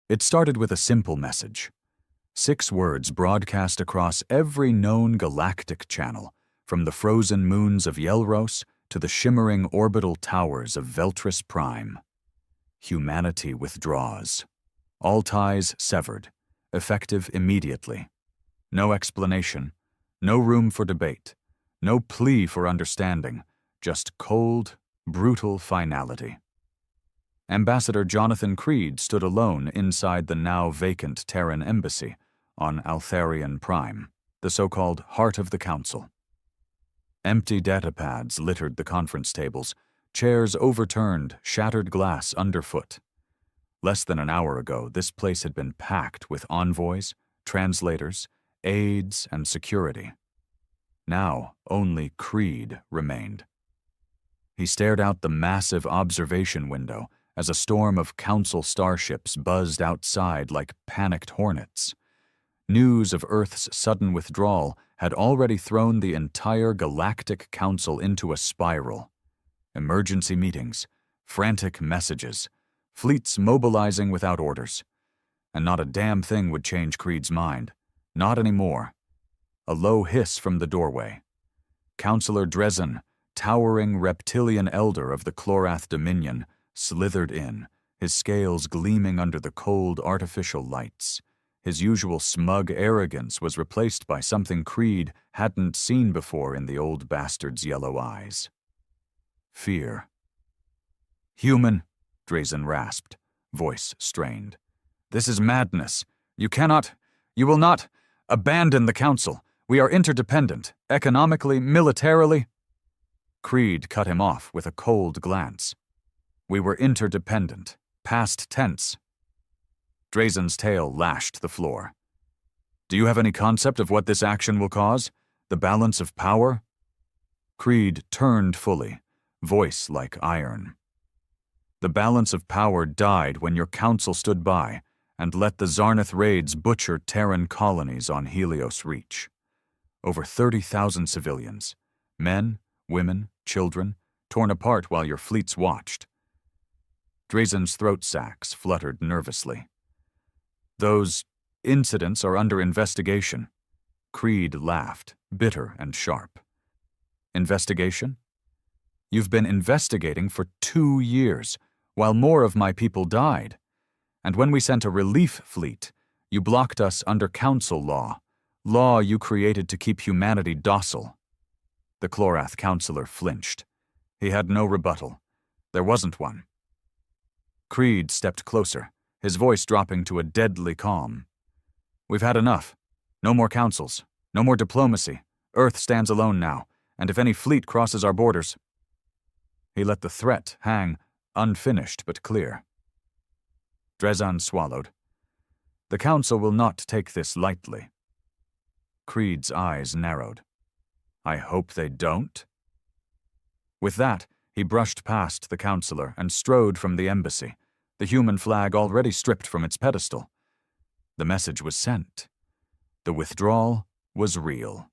It started with a simple message. 6 words broadcast across every known galactic channel, from the frozen moons of Yelros to the shimmering orbital towers of Veltris Prime. Humanity withdraws. All ties severed, effective immediately. No explanation, no room for debate, no plea for understanding, just cold, brutal finality. Ambassador Jonathan Creed stood alone inside the now vacant Terran embassy on Altharian Prime, the so-called heart of the Council. Empty datapads littered the conference tables, chairs overturned, shattered glass underfoot. Less than an hour ago, this place had been packed with envoys, translators, aides, and security. Now, only Creed remained. He stared out the massive observation window as a storm of Council starships buzzed outside like panicked hornets. News of Earth's sudden withdrawal had already thrown the entire Galactic Council into a spiral. Emergency meetings, frantic messages, fleets mobilizing without orders. And not a damn thing would change Creed's mind. Not anymore. A low hiss from the doorway. Councillor Dresden, towering reptilian elder of the Clorath Dominion, slithered in, his scales gleaming under the cold artificial lights. His usual smug arrogance was replaced by something Creed hadn't seen before in the old bastard's yellow eyes. Fear. "Human," Dresden rasped, voice strained. "This is madness. You will not abandon the Council. We are interdependent, economically, militarily." Creed cut him off with a cold glance. "We were interdependent. Past tense." Dresden's tail lashed the floor. "Do you have any concept of what this action will cause? The balance of power?" Creed turned fully, voice like iron. "The balance of power died when your Council stood by and let the Zarnath raids butcher Terran colonies on Helios Reach. Over 30,000 civilians, men, women, children, torn apart while your fleets watched." Dresden's throat sacs fluttered nervously. "Those incidents are under investigation." Creed laughed, bitter and sharp. "Investigation? You've been investigating for 2 years, while more of my people died. And when we sent a relief fleet, you blocked us under Council law you created to keep humanity docile." The Clorath counselor flinched. He had no rebuttal. There wasn't one. Creed stepped closer, his voice dropping to a deadly calm. "We've had enough. No more councils. No more diplomacy. Earth stands alone now, and if any fleet crosses our borders—" He let the threat hang, unfinished but clear. Dresden swallowed. "The Council will not take this lightly." Creed's eyes narrowed. "I hope they don't." With that, he brushed past the counselor and strode from the embassy, the human flag already stripped from its pedestal. The message was sent. The withdrawal was real.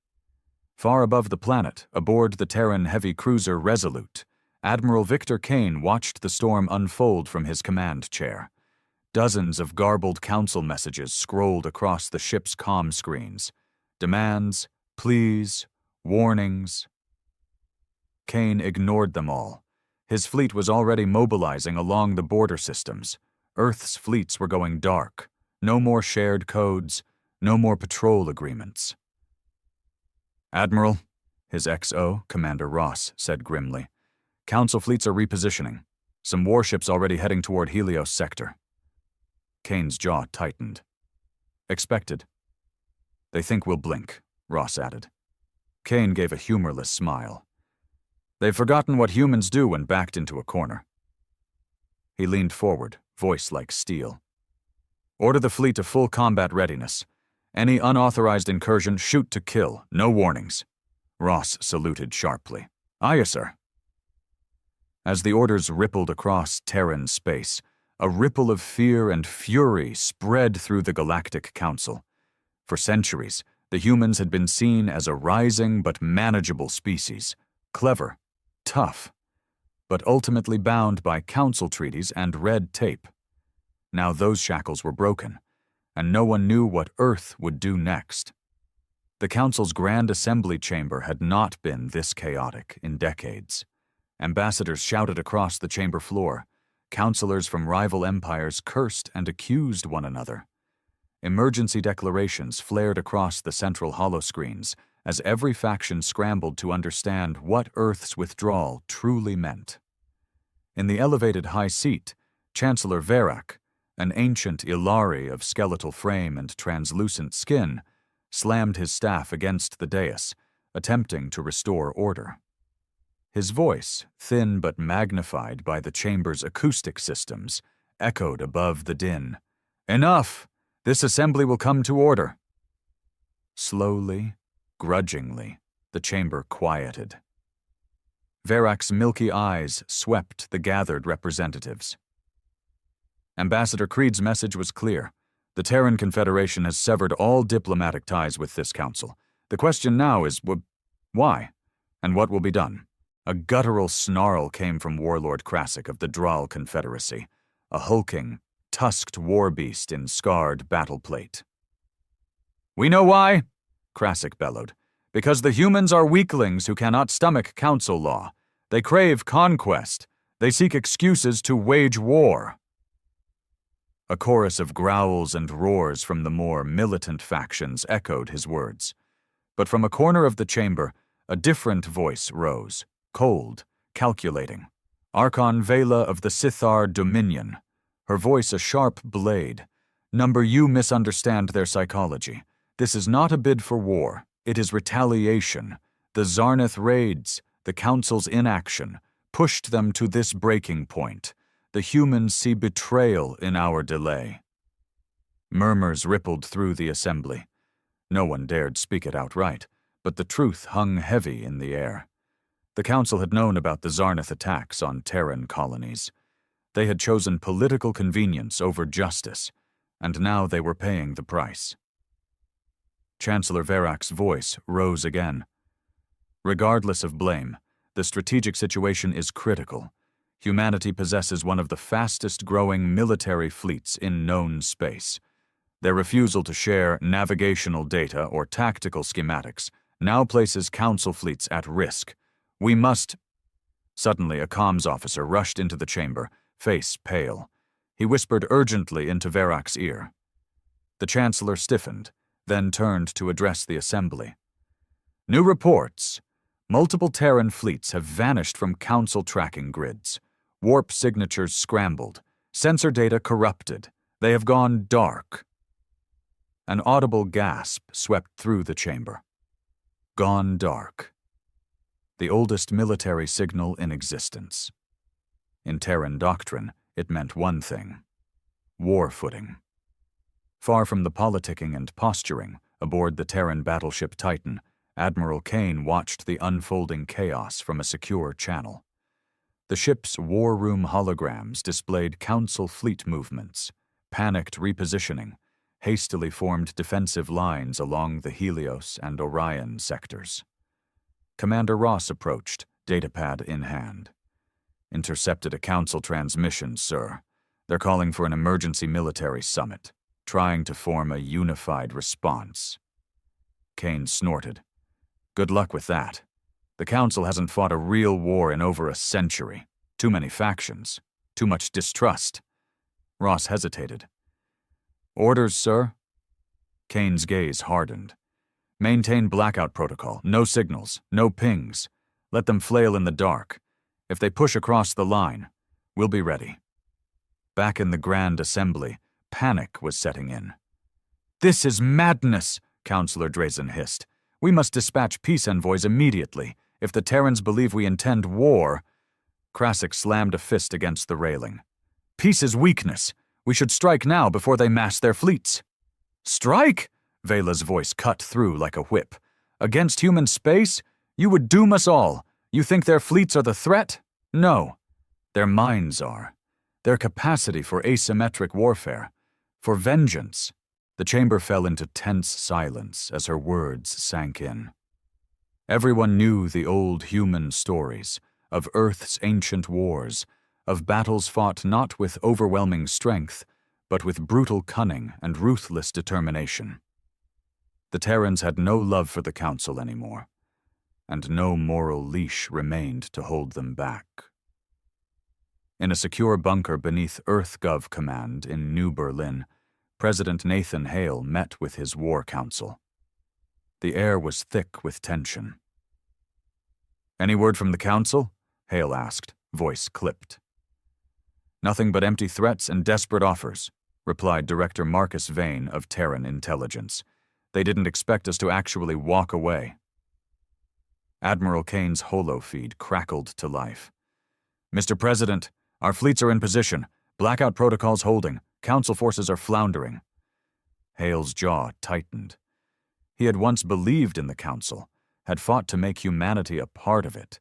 Far above the planet, aboard the Terran heavy cruiser Resolute, Admiral Victor Kane watched the storm unfold from his command chair. Dozens of garbled council messages scrolled across the ship's comm screens. Demands, pleas, warnings. Kane ignored them all. His fleet was already mobilizing along the border systems. Earth's fleets were going dark. No more shared codes, no more patrol agreements. "Admiral," his XO, Commander Ross, said grimly, "Council fleets are repositioning. Some warships already heading toward Helios sector." Kane's jaw tightened. "Expected." "They think we'll blink," Ross added. Kane gave a humorless smile. "They've forgotten what humans do when backed into a corner." He leaned forward, voice like steel. "Order the fleet to full combat readiness. Any unauthorized incursion, shoot to kill, no warnings." Ross saluted sharply. "Aye, sir." As the orders rippled across Terran space, a ripple of fear and fury spread through the Galactic Council. For centuries, the humans had been seen as a rising but manageable species, clever, tough, but ultimately bound by council treaties and red tape. Now those shackles were broken, and no one knew what Earth would do next. The Council's Grand Assembly Chamber had not been this chaotic in decades. Ambassadors shouted across the chamber floor. Councilors from rival empires cursed and accused one another. Emergency declarations flared across the central holoscreens as every faction scrambled to understand what Earth's withdrawal truly meant. In the elevated high seat, Chancellor Verak, an ancient Ilari of skeletal frame and translucent skin, slammed his staff against the dais, attempting to restore order. His voice, thin but magnified by the chamber's acoustic systems, echoed above the din. "Enough! This assembly will come to order." Slowly, grudgingly, the chamber quieted. Verak's milky eyes swept the gathered representatives. Ambassador Creed's message was clear. The Terran Confederation has severed all diplomatic ties with this council. The question now is, why? And what will be done? A guttural snarl came from Warlord Krasik of the Dral Confederacy, a hulking, tusked war beast in scarred battle plate. "We know why," Krasik bellowed. "Because the humans are weaklings who cannot stomach council law. They crave conquest. They seek excuses to wage war." A chorus of growls and roars from the more militant factions echoed his words. But from a corner of the chamber, a different voice rose, cold, calculating. Archon Vela of the Sithar Dominion, her voice a sharp blade. "Number, you misunderstand their psychology. This is not a bid for war. It is retaliation. The Zarnath raids, the Council's inaction, pushed them to this breaking point. The humans see betrayal in our delay." Murmurs rippled through the assembly. No one dared speak it outright, but the truth hung heavy in the air. The Council had known about the Zarnath attacks on Terran colonies. They had chosen political convenience over justice, and now they were paying the price. Chancellor Verak's voice rose again. "Regardless of blame, the strategic situation is critical. Humanity possesses one of the fastest-growing military fleets in known space. Their refusal to share navigational data or tactical schematics now places Council fleets at risk. We must—" Suddenly, a comms officer rushed into the chamber, face pale. He whispered urgently into Verak's ear. The Chancellor stiffened, then turned to address the assembly. "New reports. Multiple Terran fleets have vanished from Council tracking grids. Warp signatures scrambled. Sensor data corrupted. They have gone dark." An audible gasp swept through the chamber. Gone dark. The oldest military signal in existence. In Terran doctrine, it meant one thing: war footing. Far from the politicking and posturing, aboard the Terran battleship Titan, Admiral Kane watched the unfolding chaos from a secure channel. The ship's war room holograms displayed Council fleet movements, panicked repositioning, hastily formed defensive lines along the Helios and Orion sectors. Commander Ross approached, datapad in hand. "Intercepted a Council transmission, sir. They're calling for an emergency military summit, trying to form a unified response." Kane snorted. "Good luck with that. The Council hasn't fought a real war in over a century. Too many factions. Too much distrust." Ross hesitated. "Orders, sir?" Kane's gaze hardened. "Maintain blackout protocol. No signals. No pings. Let them flail in the dark. If they push across the line, we'll be ready." Back in the Grand Assembly, panic was setting in. "This is madness," Councillor Drazen hissed. "We must dispatch peace envoys immediately. If the Terrans believe we intend war—" Krasik slammed a fist against the railing. "Peace is weakness. We should strike now before they mass their fleets." "Strike?" Vela's voice cut through like a whip. "Against human space? You would doom us all. You think their fleets are the threat? No. Their minds are. Their capacity for asymmetric warfare. For vengeance." The chamber fell into tense silence as her words sank in. Everyone knew the old human stories, of Earth's ancient wars, of battles fought not with overwhelming strength, but with brutal cunning and ruthless determination. The Terrans had no love for the Council anymore, and no moral leash remained to hold them back. In a secure bunker beneath EarthGov Command in New Berlin, President Nathan Hale met with his War Council. The air was thick with tension. "Any word from the Council?" Hale asked, voice clipped. "Nothing but empty threats and desperate offers," replied Director Marcus Vane of Terran Intelligence. "They didn't expect us to actually walk away." Admiral Kane's holofeed crackled to life. "Mr. President, our fleets are in position. Blackout protocols holding. Council forces are floundering." Hale's jaw tightened. He had once believed in the Council, had fought to make humanity a part of it.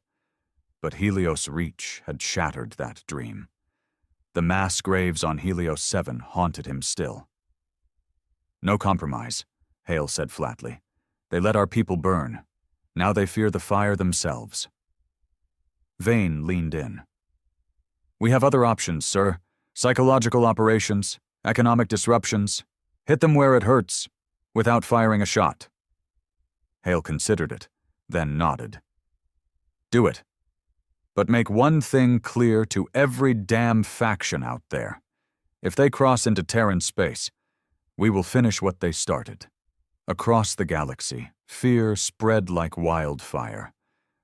But Helios Reach had shattered that dream. The mass graves on Helios 7 haunted him still. "No compromise," Hale said flatly. "They let our people burn. Now they fear the fire themselves." Vane leaned in. "We have other options, sir. Psychological operations, economic disruptions. Hit them where it hurts, without firing a shot." Hale considered it, then nodded. "Do it. But make one thing clear to every damn faction out there. If they cross into Terran space, we will finish what they started." Across the galaxy, fear spread like wildfire.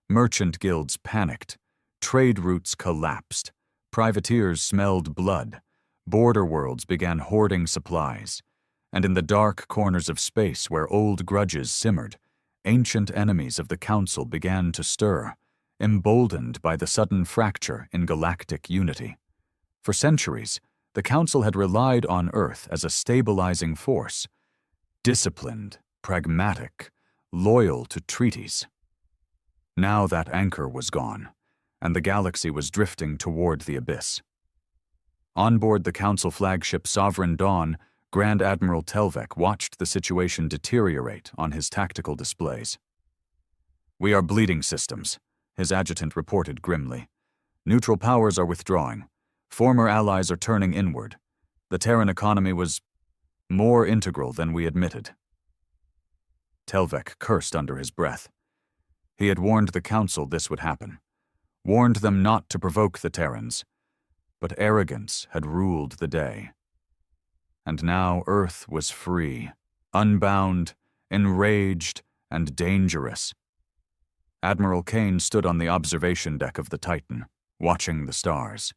Merchant guilds panicked. Trade routes collapsed. Privateers smelled blood. Border worlds began hoarding supplies. And in the dark corners of space where old grudges simmered, ancient enemies of the Council began to stir, emboldened by the sudden fracture in galactic unity. For centuries, the Council had relied on Earth as a stabilizing force, disciplined, pragmatic, loyal to treaties. Now that anchor was gone, and the galaxy was drifting toward the abyss. On board the Council flagship Sovereign Dawn, Grand Admiral Telvek watched the situation deteriorate on his tactical displays. "We are bleeding systems," his adjutant reported grimly. "Neutral powers are withdrawing. Former allies are turning inward. The Terran economy was more integral than we admitted." Telvek cursed under his breath. He had warned the Council this would happen, warned them not to provoke the Terrans, but arrogance had ruled the day. And now Earth was free, unbound, enraged, and dangerous. Admiral Kane stood on the observation deck of the Titan, watching the stars.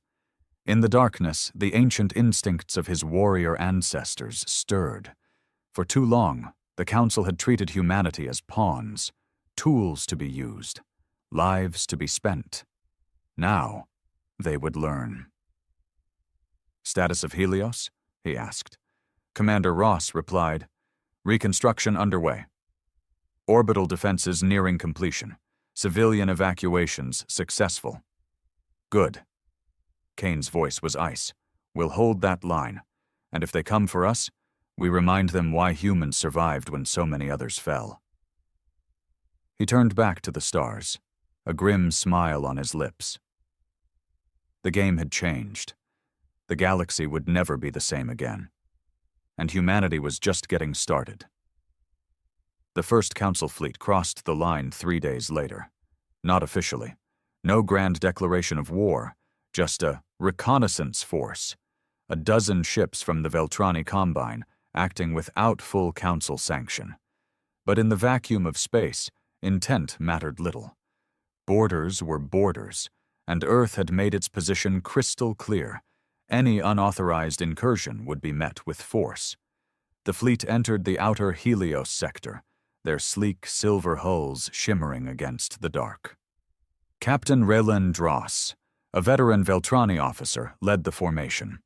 In the darkness, the ancient instincts of his warrior ancestors stirred. For too long, the Council had treated humanity as pawns, tools to be used, lives to be spent. Now, they would learn. "Status of Helios?" he asked. Commander Ross replied, "Reconstruction underway. Orbital defenses nearing completion. Civilian evacuations successful." "Good." Kane's voice was ice. "We'll hold that line, and if they come for us, we remind them why humans survived when so many others fell." He turned back to the stars, a grim smile on his lips. The game had changed. The galaxy would never be the same again. And humanity was just getting started. The first Council fleet crossed the line 3 days later. Not officially. No grand declaration of war, just a reconnaissance force. A dozen ships from the Veltrani Combine, acting without full Council sanction. But in the vacuum of space, intent mattered little. Borders were borders, and Earth had made its position crystal clear. Any unauthorized incursion would be met with force. The fleet entered the outer Helios sector, their sleek silver hulls shimmering against the dark. Captain Raylan Dross, a veteran Veltrani officer, led the formation.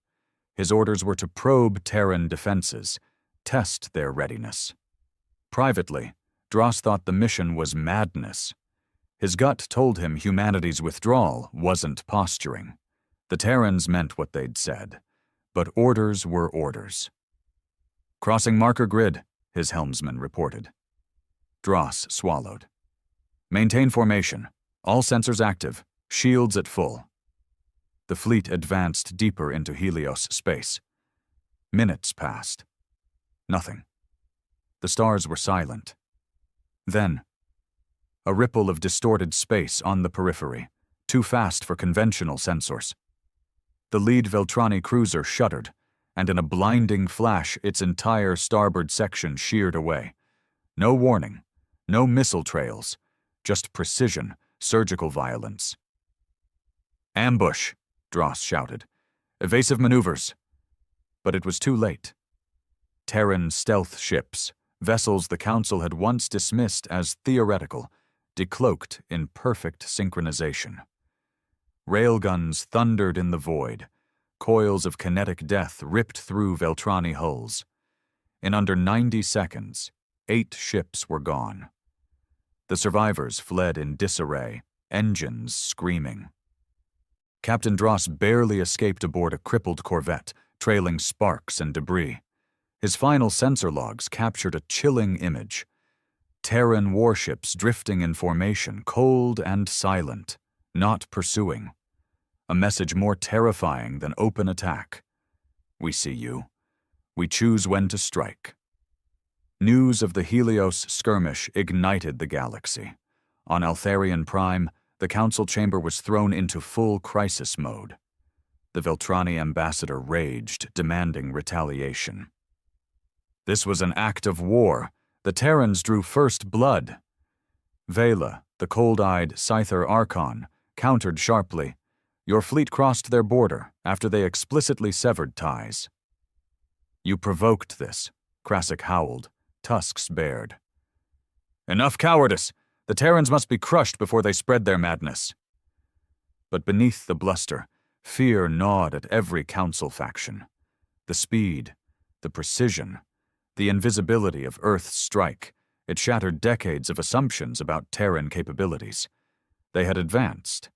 His orders were to probe Terran defenses, test their readiness. Privately, Dross thought the mission was madness. His gut told him humanity's withdrawal wasn't posturing. The Terrans meant what they'd said, but orders were orders. "Crossing marker grid," his helmsman reported. Dross swallowed. "Maintain formation. All sensors active. Shields at full." The fleet advanced deeper into Helios space. Minutes passed. Nothing. The stars were silent. Then, a ripple of distorted space on the periphery, too fast for conventional sensors. The lead Veltrani cruiser shuddered, and in a blinding flash its entire starboard section sheared away. No warning, no missile trails, just precision, surgical violence. "Ambush!" Dross shouted. "Evasive maneuvers!" But it was too late. Terran stealth ships, vessels the Council had once dismissed as theoretical, decloaked in perfect synchronization. Railguns thundered in the void. Coils of kinetic death ripped through Veltrani hulls. In under 90 seconds, 8 ships were gone. The survivors fled in disarray, engines screaming. Captain Dross barely escaped aboard a crippled corvette, trailing sparks and debris. His final sensor logs captured a chilling image. Terran warships drifting in formation, cold and silent, not pursuing. A message more terrifying than open attack. "We see you. We choose when to strike." News of the Helios skirmish ignited the galaxy. On Altharian Prime, the Council chamber was thrown into full crisis mode. The Veltrani ambassador raged, demanding retaliation. "This was an act of war. The Terrans drew first blood." Vela, the cold-eyed Scyther Archon, countered sharply. "Your fleet crossed their border after they explicitly severed ties." "You provoked this," Krasik howled, tusks bared. "Enough cowardice! The Terrans must be crushed before they spread their madness." But beneath the bluster, fear gnawed at every Council faction. The speed, the precision, the invisibility of Earth's strike, it shattered decades of assumptions about Terran capabilities. They had advanced,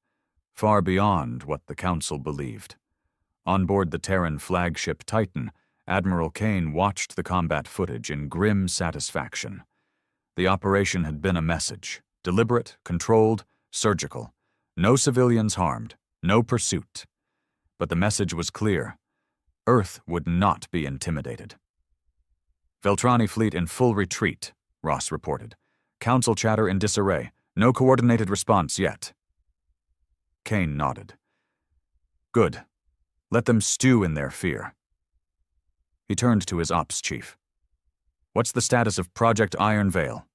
far beyond what the Council believed. On board the Terran flagship Titan, Admiral Kane watched the combat footage in grim satisfaction. The operation had been a message, deliberate, controlled, surgical. No civilians harmed, no pursuit. But the message was clear. Earth would not be intimidated. "Veltrani fleet in full retreat," Ross reported. "Council chatter in disarray. No coordinated response yet." Kane nodded. "Good. Let them stew in their fear." He turned to his ops chief. "What's the status of Project Iron Veil?"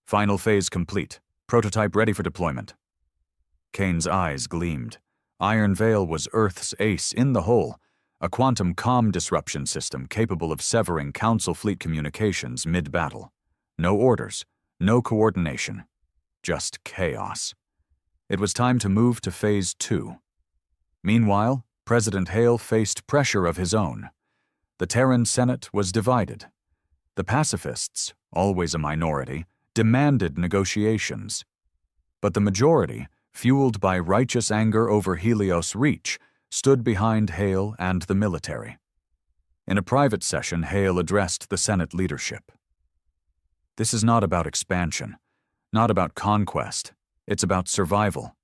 "Final phase complete. Prototype ready for deployment." Kane's eyes gleamed. Iron Veil was Earth's ace in the hole, a quantum comm disruption system capable of severing Council fleet communications mid-battle. No orders, no coordination, just chaos. It was time to move to Phase 2. Meanwhile, President Hale faced pressure of his own. The Terran Senate was divided. The pacifists, always a minority, demanded negotiations. But the majority, fueled by righteous anger over Helios' reach, stood behind Hale and the military. In a private session, Hale addressed the Senate leadership. "This is not about expansion, not about conquest. It's about survival.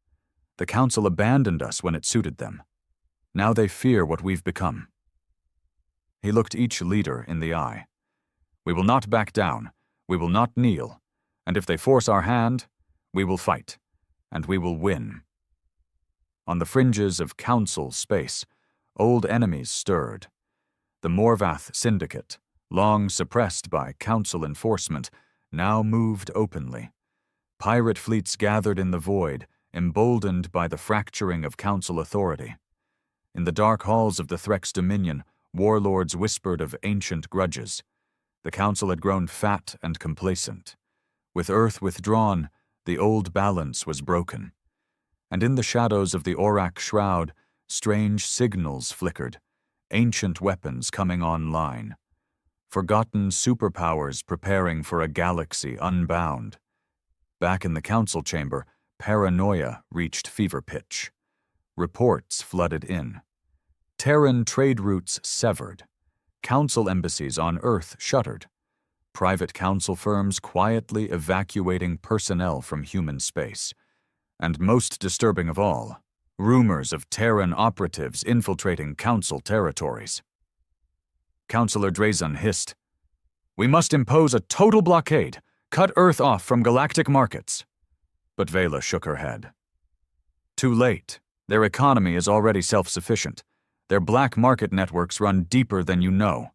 The Council abandoned us when it suited them. Now they fear what we've become." He looked each leader in the eye. "We will not back down. We will not kneel. And if they force our hand, we will fight. And we will win." On the fringes of Council space, old enemies stirred. The Morvath Syndicate, long suppressed by Council enforcement, now moved openly. Pirate fleets gathered in the void, emboldened by the fracturing of Council authority. In the dark halls of the Threx Dominion, warlords whispered of ancient grudges. The Council had grown fat and complacent. With Earth withdrawn, the old balance was broken. And in the shadows of the Aurak Shroud, strange signals flickered, ancient weapons coming online. Forgotten superpowers preparing for a galaxy unbound. Back in the Council chamber, paranoia reached fever pitch. Reports flooded in. Terran trade routes severed. Council embassies on Earth shuttered. Private Council firms quietly evacuating personnel from human space. And most disturbing of all, rumors of Terran operatives infiltrating Council territories. Counselor Drazan hissed. "We must impose a total blockade, cut Earth off from galactic markets." But Vela shook her head. Too late. Their economy is already self-sufficient. Their black market networks run deeper than you know.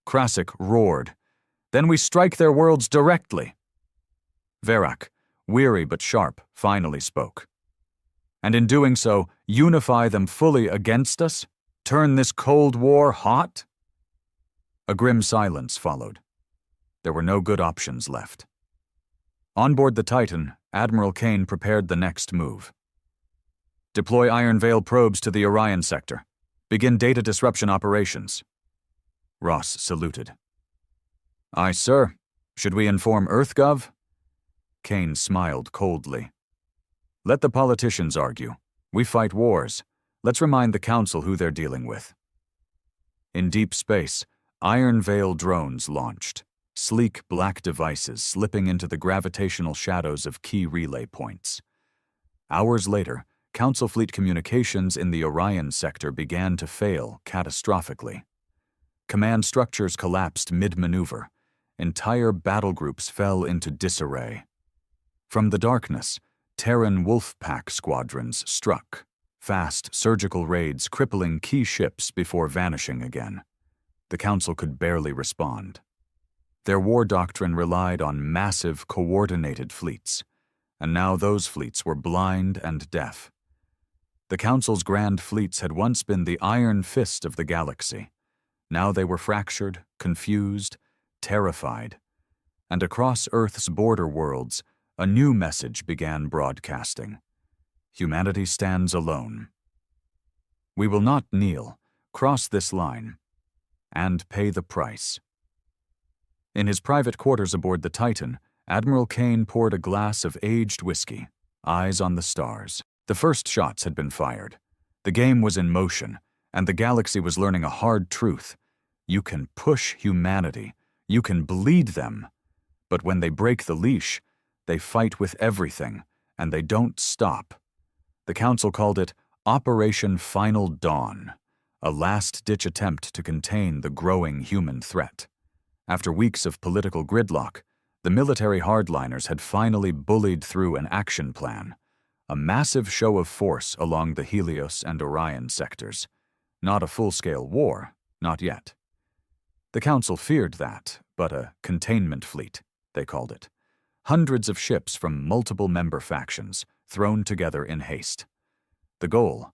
Krasik roared. "Then we strike their worlds directly." Verak, weary but sharp, finally spoke. "And in doing so, unify them fully against us? Turn this Cold War hot?" A grim silence followed. There were no good options left. On board the Titan, Admiral Kane prepared the next move. "Deploy Iron Veil probes to the Orion sector. Begin data disruption operations." Ross saluted. "Aye, sir. Should we inform EarthGov?" Kane smiled coldly. "Let the politicians argue. We fight wars. Let's remind the Council who they're dealing with." In deep space, Iron Veil drones launched, sleek black devices slipping into the gravitational shadows of key relay points. Hours later, Council fleet communications in the Orion sector began to fail catastrophically. Command structures collapsed mid-maneuver. Entire battle groups fell into disarray. From the darkness, Terran Wolfpack squadrons struck, fast surgical raids crippling key ships before vanishing again. The Council could barely respond. Their war doctrine relied on massive, coordinated fleets, and now those fleets were blind and deaf. The Council's grand fleets had once been the iron fist of the galaxy. Now they were fractured, confused, terrified. And across Earth's border worlds, a new message began broadcasting. Humanity stands alone. We will not kneel, cross this line, and pay the price. In his private quarters aboard the Titan, Admiral Kane poured a glass of aged whiskey, eyes on the stars. The first shots had been fired. The game was in motion, and the galaxy was learning a hard truth. You can push humanity, you can bleed them, but when they break the leash, they fight with everything, and they don't stop. The Council called it Operation Final Dawn, a last-ditch attempt to contain the growing human threat. After weeks of political gridlock, the military hardliners had finally bullied through an action plan. A massive show of force along the Helios and Orion sectors. Not a full-scale war, not yet. The Council feared that, but a containment fleet, they called it. Hundreds of ships from multiple member factions, thrown together in haste. The goal?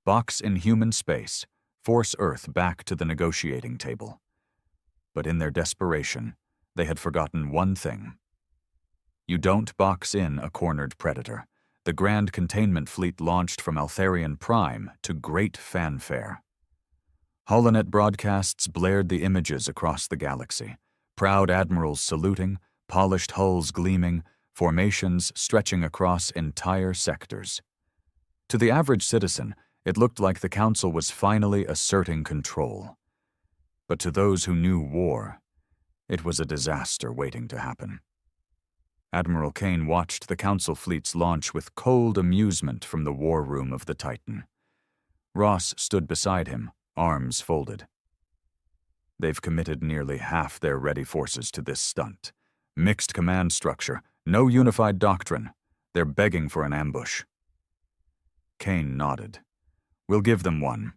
Box in human space, force Earth back to the negotiating table. But in their desperation, they had forgotten one thing. You don't box in a cornered predator. The Grand Containment Fleet launched from Altharian Prime to great fanfare. Holonet broadcasts blared the images across the galaxy, proud admirals saluting, polished hulls gleaming, formations stretching across entire sectors. To the average citizen, it looked like the Council was finally asserting control. But to those who knew war, it was a disaster waiting to happen. Admiral Kane watched the Council fleets launch with cold amusement from the war room of the Titan. Ross stood beside him, arms folded. They've committed nearly half their ready forces to this stunt. Mixed command structure, no unified doctrine. They're begging for an ambush. Kane nodded. We'll give them one.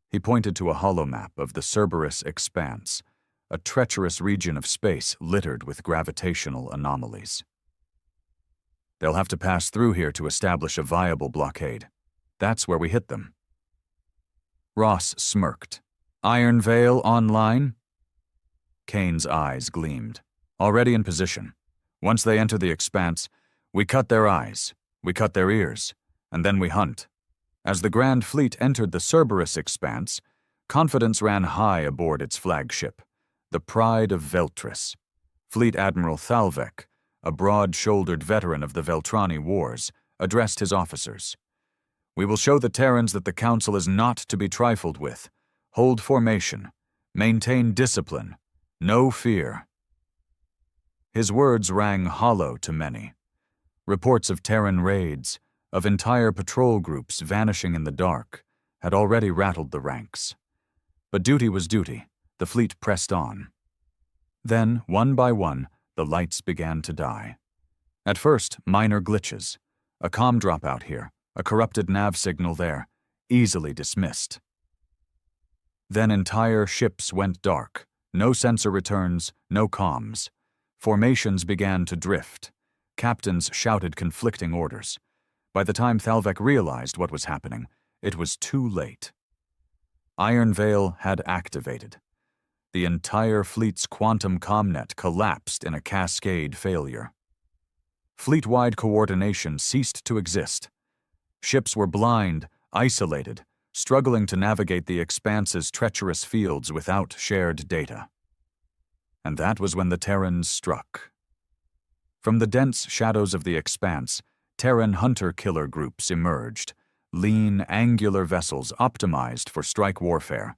He pointed to a holomap of the Cerberus Expanse, a treacherous region of space littered with gravitational anomalies. They'll have to pass through here to establish a viable blockade. That's where we hit them. Ross smirked. Iron Veil online? Kane's eyes gleamed. Already in position. Once they enter the Expanse, we cut their eyes, we cut their ears, and then we hunt. As the Grand Fleet entered the Cerberus Expanse, confidence ran high aboard its flagship, the Pride of Veltris. Fleet Admiral Thalvek, a broad-shouldered veteran of the Veltrani Wars, addressed his officers. We will show the Terrans that the Council is not to be trifled with. Hold formation. Maintain discipline. No fear. His words rang hollow to many. Reports of Terran raids, of entire patrol groups vanishing in the dark, had already rattled the ranks. But duty was duty. The fleet pressed on. Then, one by one, the lights began to die. At first, minor glitches. A comm dropout here, a corrupted nav signal there, easily dismissed. Then entire ships went dark. No sensor returns, no comms. Formations began to drift. Captains shouted conflicting orders. By the time Thalvek realized what was happening, it was too late. Iron Veil had activated. The entire fleet's quantum comnet collapsed in a cascade failure. Fleet-wide coordination ceased to exist. Ships were blind, isolated, struggling to navigate the Expanse's treacherous fields without shared data. And that was when the Terrans struck. From the dense shadows of the Expanse, Terran hunter-killer groups emerged, lean, angular vessels optimized for strike warfare.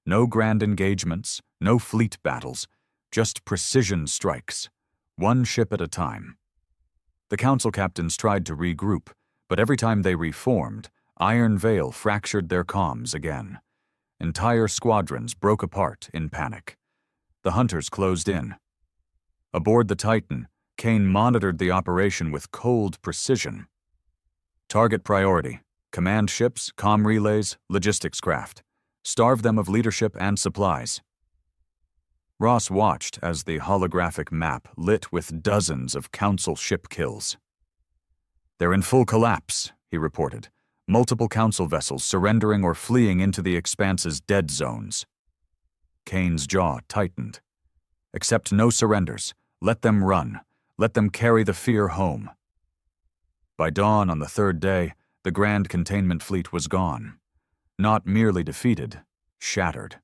No grand engagements, no fleet battles, just precision strikes, one ship at a time. The council captains tried to regroup, but every time they reformed, Iron Veil fractured their comms again. Entire squadrons broke apart in panic. The hunters closed in. Aboard the Titan, Kane monitored the operation with cold precision. Target priority: command ships, comm relays, logistics craft. Starve them of leadership and supplies. Ross watched as the holographic map lit with dozens of council ship kills. "They're in full collapse," he reported. "Multiple council vessels surrendering or fleeing into the Expanse's dead zones." Kane's jaw tightened. "Accept no surrenders. Let them run. Let them carry the fear home." By dawn on the third day, the Grand Containment Fleet was gone. Not merely defeated, shattered.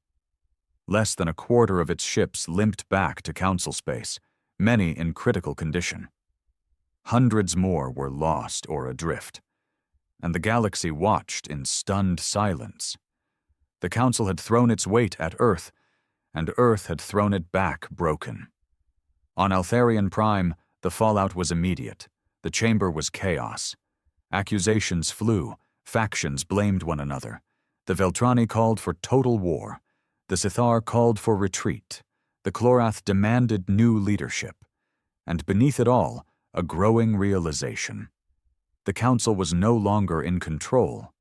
Less than a quarter of its ships limped back to council space, many in critical condition. Hundreds more were lost or adrift, and the galaxy watched in stunned silence. The council had thrown its weight at Earth, and Earth had thrown it back broken. On Altharian Prime, the fallout was immediate. The chamber was chaos. Accusations flew, factions blamed one another. The Veltrani called for total war. The Sithar called for retreat. The Clorath demanded new leadership. And beneath it all, a growing realization. The Council was no longer in control.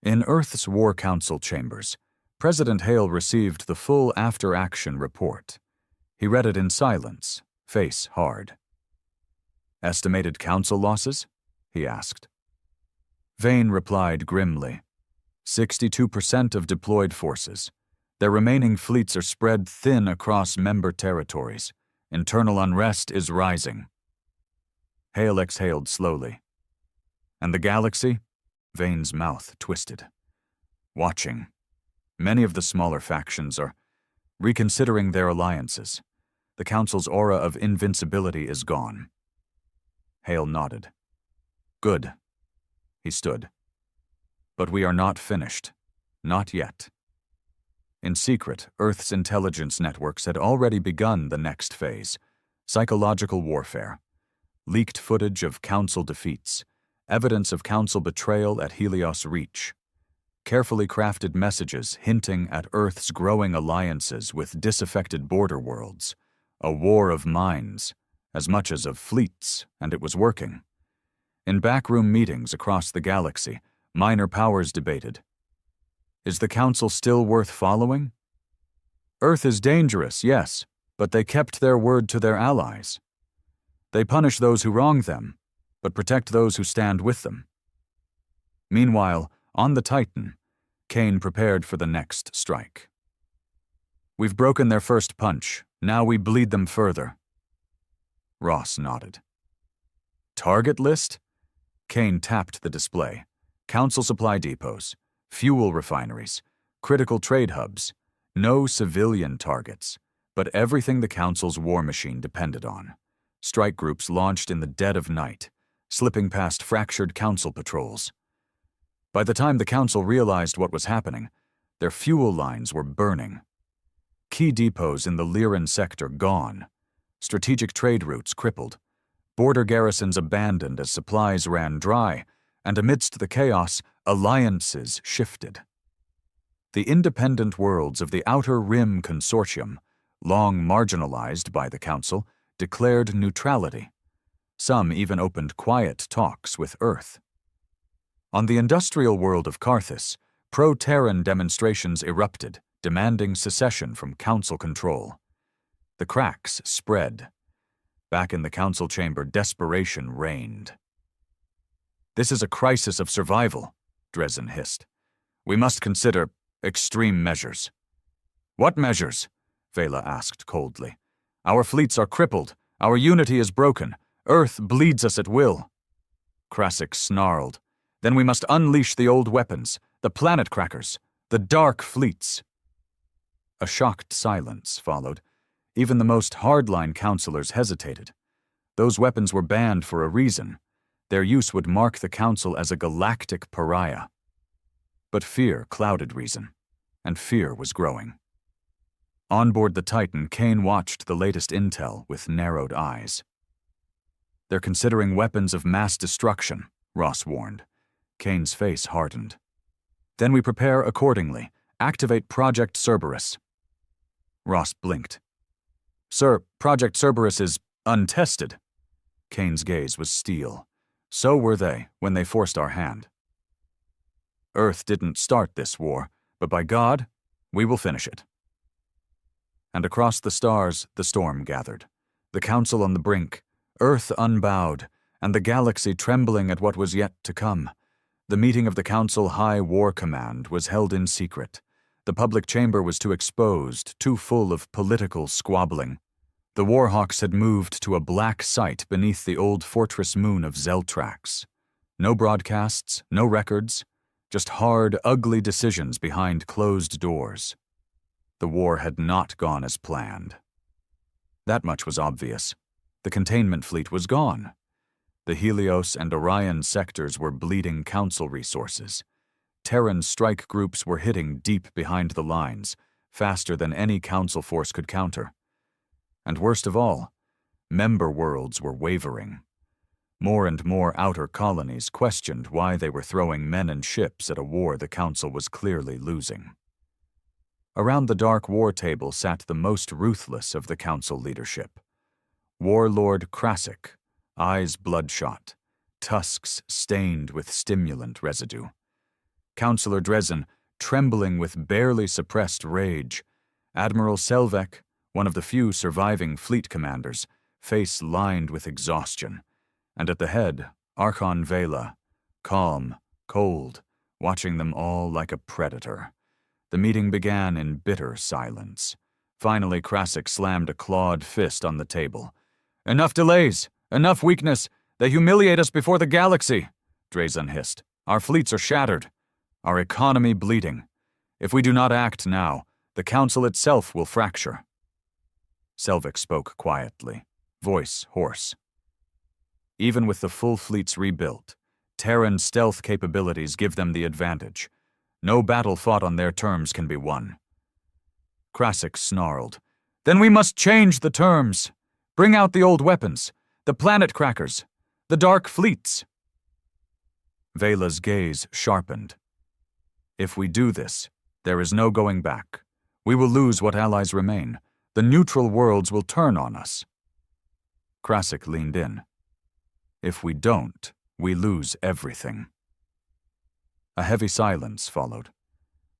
In Earth's War Council chambers, President Hale received the full after-action report. He read it in silence, face hard. "Estimated Council losses?" he asked. Vane replied grimly. 62% of deployed forces. Their remaining fleets are spread thin across member territories. Internal unrest is rising. Hale exhaled slowly. "And the galaxy?" Vane's mouth twisted. "Watching. Many of the smaller factions are reconsidering their alliances. The Council's aura of invincibility is gone." Hale nodded. "Good." He stood. "But we are not finished. Not yet." In secret, Earth's intelligence networks had already begun the next phase: psychological warfare. Leaked footage of Council defeats, evidence of Council betrayal at Helios Reach. Carefully crafted messages hinting at Earth's growing alliances with disaffected border worlds. A war of minds, as much as of fleets, and it was working. In backroom meetings across the galaxy, minor powers debated. Is the Council still worth following? Earth is dangerous, yes, but they kept their word to their allies. They punish those who wrong them, but protect those who stand with them. Meanwhile, on the Titan, Kane prepared for the next strike. "We've broken their first punch. Now we bleed them further." Ross nodded. "Target list?" Kane tapped the display. "Council supply depots, fuel refineries, critical trade hubs. No civilian targets, but everything the Council's war machine depended on. Strike groups launched in the dead of night, slipping past fractured Council patrols. By the time the Council realized what was happening, their fuel lines were burning. Key depots in the Lyran sector gone. Strategic trade routes crippled. Border garrisons abandoned as supplies ran dry, and amidst the chaos, alliances shifted. the independent worlds of the Outer Rim Consortium, long marginalized by the Council, declared neutrality. Some even opened quiet talks with Earth. On the industrial world of Carthus, pro-Terran demonstrations erupted, demanding secession from Council control. The cracks spread. Back in the Council chamber, desperation reigned. "This is a crisis of survival," Dresden hissed. "We must consider extreme measures." "What measures?" Vela asked coldly. "Our fleets are crippled. Our unity is broken. Earth bleeds us at will." Krasik snarled. "Then we must unleash the old weapons, the planet crackers, the dark fleets." A shocked silence followed. Even the most hardline counselors hesitated. Those weapons were banned for a reason. Their use would mark the Council as a galactic pariah. But fear clouded reason, and fear was growing. On board the Titan, Kane watched the latest intel with narrowed eyes. "They're considering weapons of mass destruction," Ross warned. Kane's face hardened. "Then we prepare accordingly. Activate Project Cerberus." Ross blinked. "Sir, Project Cerberus is untested." Kane's gaze was steel. "So were they when they forced our hand. Earth didn't start this war, but by God, we will finish it." And across the stars, the storm gathered. The Council on the brink, Earth unbowed, and the galaxy trembling at what was yet to come. The meeting of the Council High War Command was held in secret. The public chamber was too exposed, too full of political squabbling. The Warhawks had moved to a black site beneath the old fortress moon of Zeltrax. No broadcasts, no records, just hard, ugly decisions behind closed doors. The war had not gone as planned. That much was obvious. The containment fleet was gone. The Helios and Orion sectors were bleeding Council resources. Terran strike groups were hitting deep behind the lines, faster than any Council force could counter. And worst of all, member worlds were wavering. More and more outer colonies questioned why they were throwing men and ships at a war the Council was clearly losing. Around the dark war table sat the most ruthless of the Council leadership. Warlord Krasik, eyes bloodshot, tusks stained with stimulant residue. Councillor Dresden, trembling with barely suppressed rage. Admiral Selvek, one of the few surviving fleet commanders, face lined with exhaustion. And at the head, Archon Vela, calm, cold, watching them all like a predator. The meeting began in bitter silence. Finally, Krasik slammed a clawed fist on the table. "Enough delays! Enough weakness! They humiliate us before the galaxy!" Dresden hissed. "Our fleets are shattered. Our economy bleeding. If we do not act now, the Council itself will fracture." Selvik spoke quietly, voice hoarse. "Even with the full fleets rebuilt, Terran stealth capabilities give them the advantage. No battle fought on their terms can be won." Krasik snarled. "Then we must change the terms. Bring out the old weapons, the planet crackers, the dark fleets." Vela's gaze sharpened. "If we do this, there is no going back. We will lose what allies remain. The neutral worlds will turn on us." Krasik leaned in. "If we don't, we lose everything." A heavy silence followed.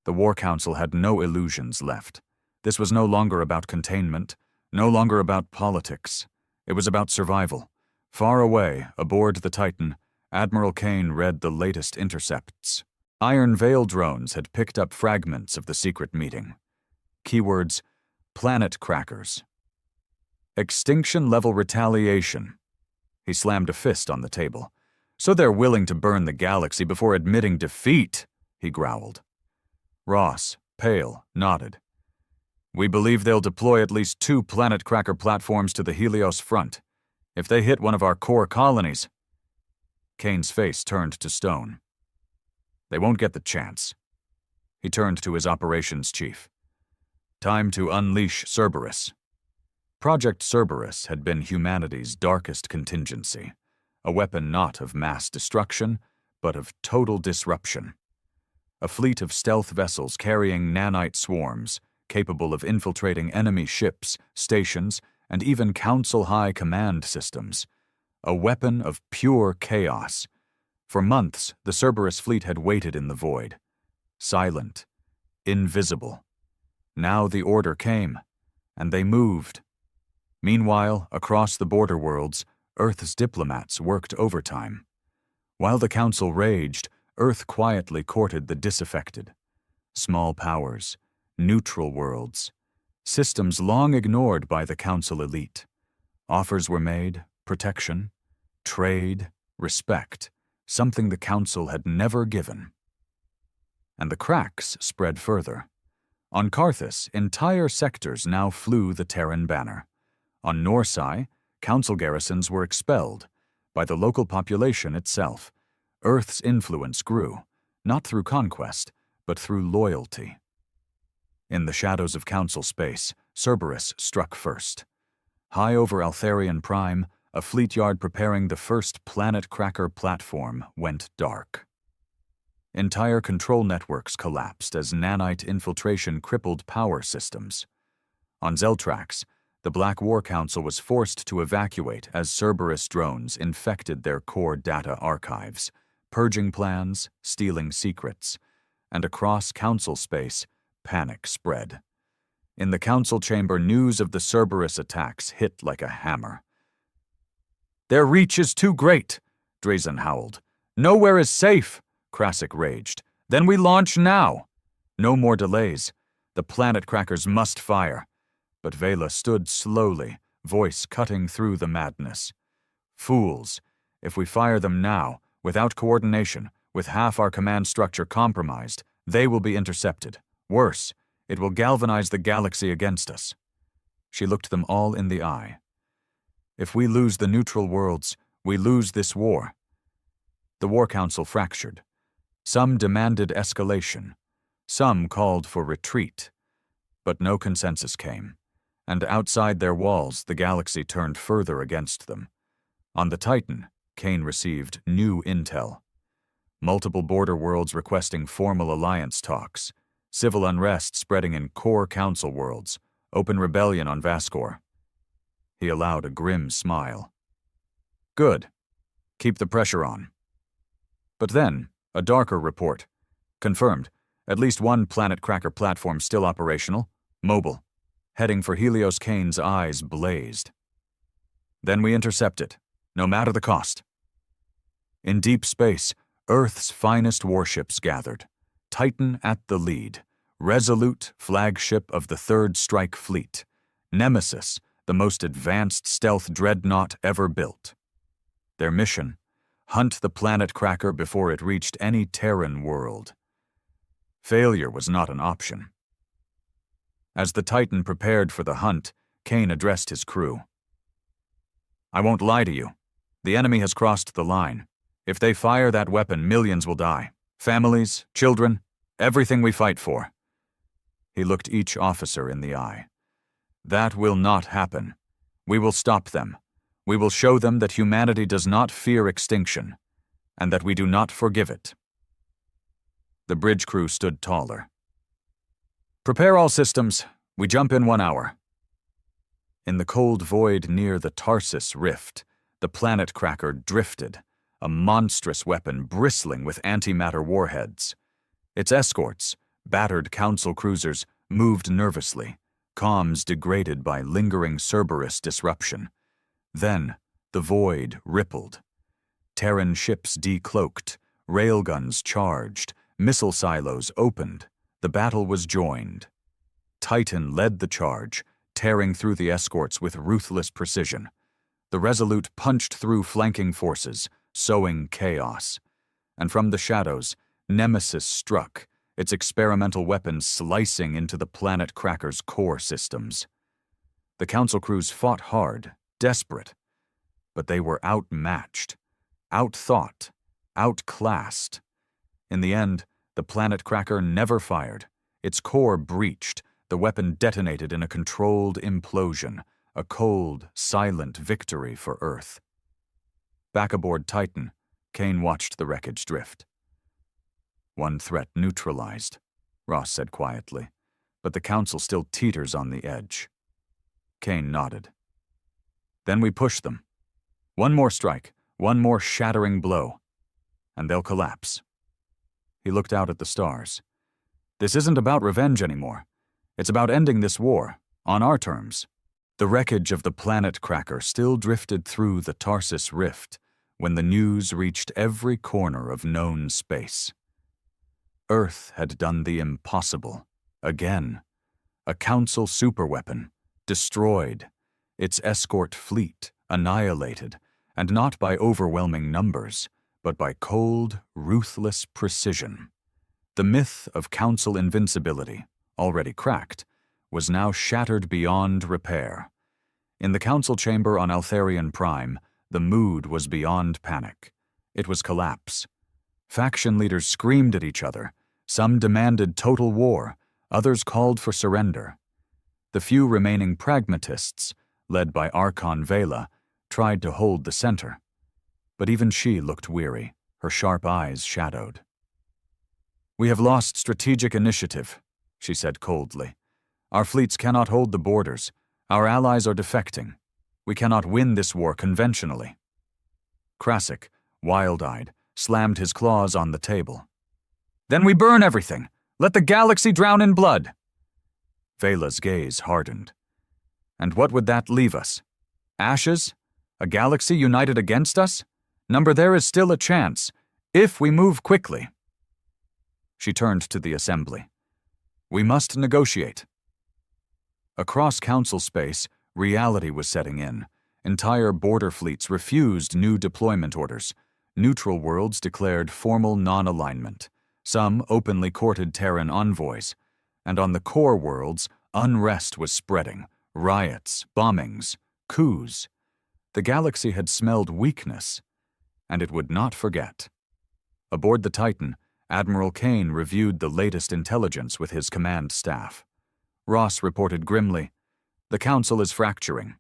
The War Council had no illusions left. This was no longer about containment, no longer about politics. It was about survival. Far away, aboard the Titan, Admiral Kane read the latest intercepts. Iron Veil drones had picked up fragments of the secret meeting. Keywords: planet crackers. Extinction-level retaliation. He slammed a fist on the table. "So they're willing to burn the galaxy before admitting defeat," he growled. Ross, pale, nodded. "We believe they'll deploy at least 2 planet cracker platforms to the Helios front. If they hit one of our core colonies..." Kane's face turned to stone. "They won't get the chance." He turned to his operations chief. "Time to unleash Cerberus." Project Cerberus had been humanity's darkest contingency, a weapon not of mass destruction, but of total disruption. a fleet of stealth vessels carrying nanite swarms, capable of infiltrating enemy ships, stations, and even Council-High command systems. A weapon of pure chaos. For months, the Cerberus fleet had waited in the void. Silent. Invisible. Now the order came, and they moved. Meanwhile, across the border worlds, Earth's diplomats worked overtime. While the Council raged, Earth quietly courted the disaffected. Small powers, neutral worlds, systems long ignored by the Council elite. Offers were made, protection, trade, respect, something the Council had never given. And the cracks spread further. On Carthus, entire sectors now flew the Terran banner. On Norsai, Council garrisons were expelled by the local population itself. Earth's influence grew, not through conquest, but through loyalty. In the shadows of Council space, Cerberus struck first. High over Altharian Prime, a fleet yard preparing the first planet cracker platform went dark. Entire control networks collapsed as nanite infiltration crippled power systems. On Zeltrax, the Black War Council was forced to evacuate as Cerberus drones infected their core data archives, purging plans, stealing secrets, and across Council space, panic spread. In the Council chamber, news of the Cerberus attacks hit like a hammer. "Their reach is too great," Drazen howled. "Nowhere is safe," Krasik raged. "Then we launch now." No more delays. The planet crackers must fire. But Vela stood slowly, voice cutting through the madness. "Fools. If we fire them now, without coordination, with half our command structure compromised, they will be intercepted. Worse, it will galvanize the galaxy against us." She looked them all in the eye. "If we lose the neutral worlds, we lose this war." The War Council fractured. Some demanded escalation. Some called for retreat. But no consensus came. And outside their walls, the galaxy turned further against them. On the Titan, Kane received new intel. Multiple border worlds requesting formal alliance talks. Civil unrest spreading in core Council worlds. Open rebellion on Vascor. He allowed a grim smile. "Good. Keep the pressure on." But then, a darker report. Confirmed, at least one planet cracker platform still operational, mobile. Heading for Helios. Kane's eyes blazed. "Then we intercept it, no matter the cost." In deep space, Earth's finest warships gathered. Titan at the lead, Resolute, flagship of the Third Strike Fleet. Nemesis, the most advanced stealth dreadnought ever built. Their mission: hunt the planet cracker before it reached any Terran world. Failure was not an option. As the Titan prepared for the hunt, Kane addressed his crew. "I won't lie to you. The enemy has crossed the line. If they fire that weapon, millions will die. Families, children, everything we fight for." He looked each officer in the eye. "That will not happen. We will stop them. We will show them that humanity does not fear extinction, and that we do not forgive it." The bridge crew stood taller. "Prepare all systems. We jump in 1 hour." In the cold void near the Tarsus Rift, the planet cracker drifted, a monstrous weapon bristling with antimatter warheads. Its escorts, battered Council cruisers, moved nervously, comms degraded by lingering Cerberus disruption. Then, the void rippled. Terran ships decloaked, railguns charged, missile silos opened. The battle was joined. Titan led the charge, tearing through the escorts with ruthless precision. The Resolute punched through flanking forces, sowing chaos. And from the shadows, Nemesis struck, its experimental weapons slicing into the planet cracker's core systems. The Council crews fought hard, desperate, but they were outmatched, outthought, outclassed. In the end, the planet cracker never fired. Its core breached, the weapon detonated in a controlled implosion, a cold, silent victory for Earth. Back aboard Titan, Kane watched the wreckage drift. One threat neutralized, Ross said quietly, but the Council still teeters on the edge. Kane nodded. Then we push them. One more strike, one more shattering blow, and they'll collapse. He looked out at the stars. This isn't about revenge anymore. It's about ending this war, on our terms. The wreckage of the planet cracker still drifted through the Tarsus Rift when the news reached every corner of known space. Earth had done the impossible, again. A Council superweapon, destroyed, its escort fleet annihilated, and not by overwhelming numbers, but by cold, ruthless precision. The myth of Council invincibility, already cracked, was now shattered beyond repair. In the Council chamber on Altharian Prime, the mood was beyond panic. It was collapse. Faction leaders screamed at each other. Some demanded total war, others called for surrender. The few remaining pragmatists, led by Archon Vela, tried to hold the center. But even she looked weary, her sharp eyes shadowed. "We have lost strategic initiative," she said coldly. "Our fleets cannot hold the borders. Our allies are defecting. We cannot win this war conventionally." Krasik, wild-eyed, slammed his claws on the table. "Then we burn everything. Let the galaxy drown in blood." Vela's gaze hardened. "And what would that leave us? Ashes? A galaxy united against us? Number, there is still a chance, if we move quickly." She turned to the assembly. "We must negotiate." Across Council space, reality was setting in. Entire border fleets refused new deployment orders. Neutral worlds declared formal non-alignment. Some openly courted Terran envoys. And on the core worlds, unrest was spreading. Riots, bombings, coups. The galaxy had smelled weakness, and it would not forget. Aboard the Titan, Admiral Kane reviewed the latest intelligence with his command staff. Ross reported grimly, "The Council is fracturing.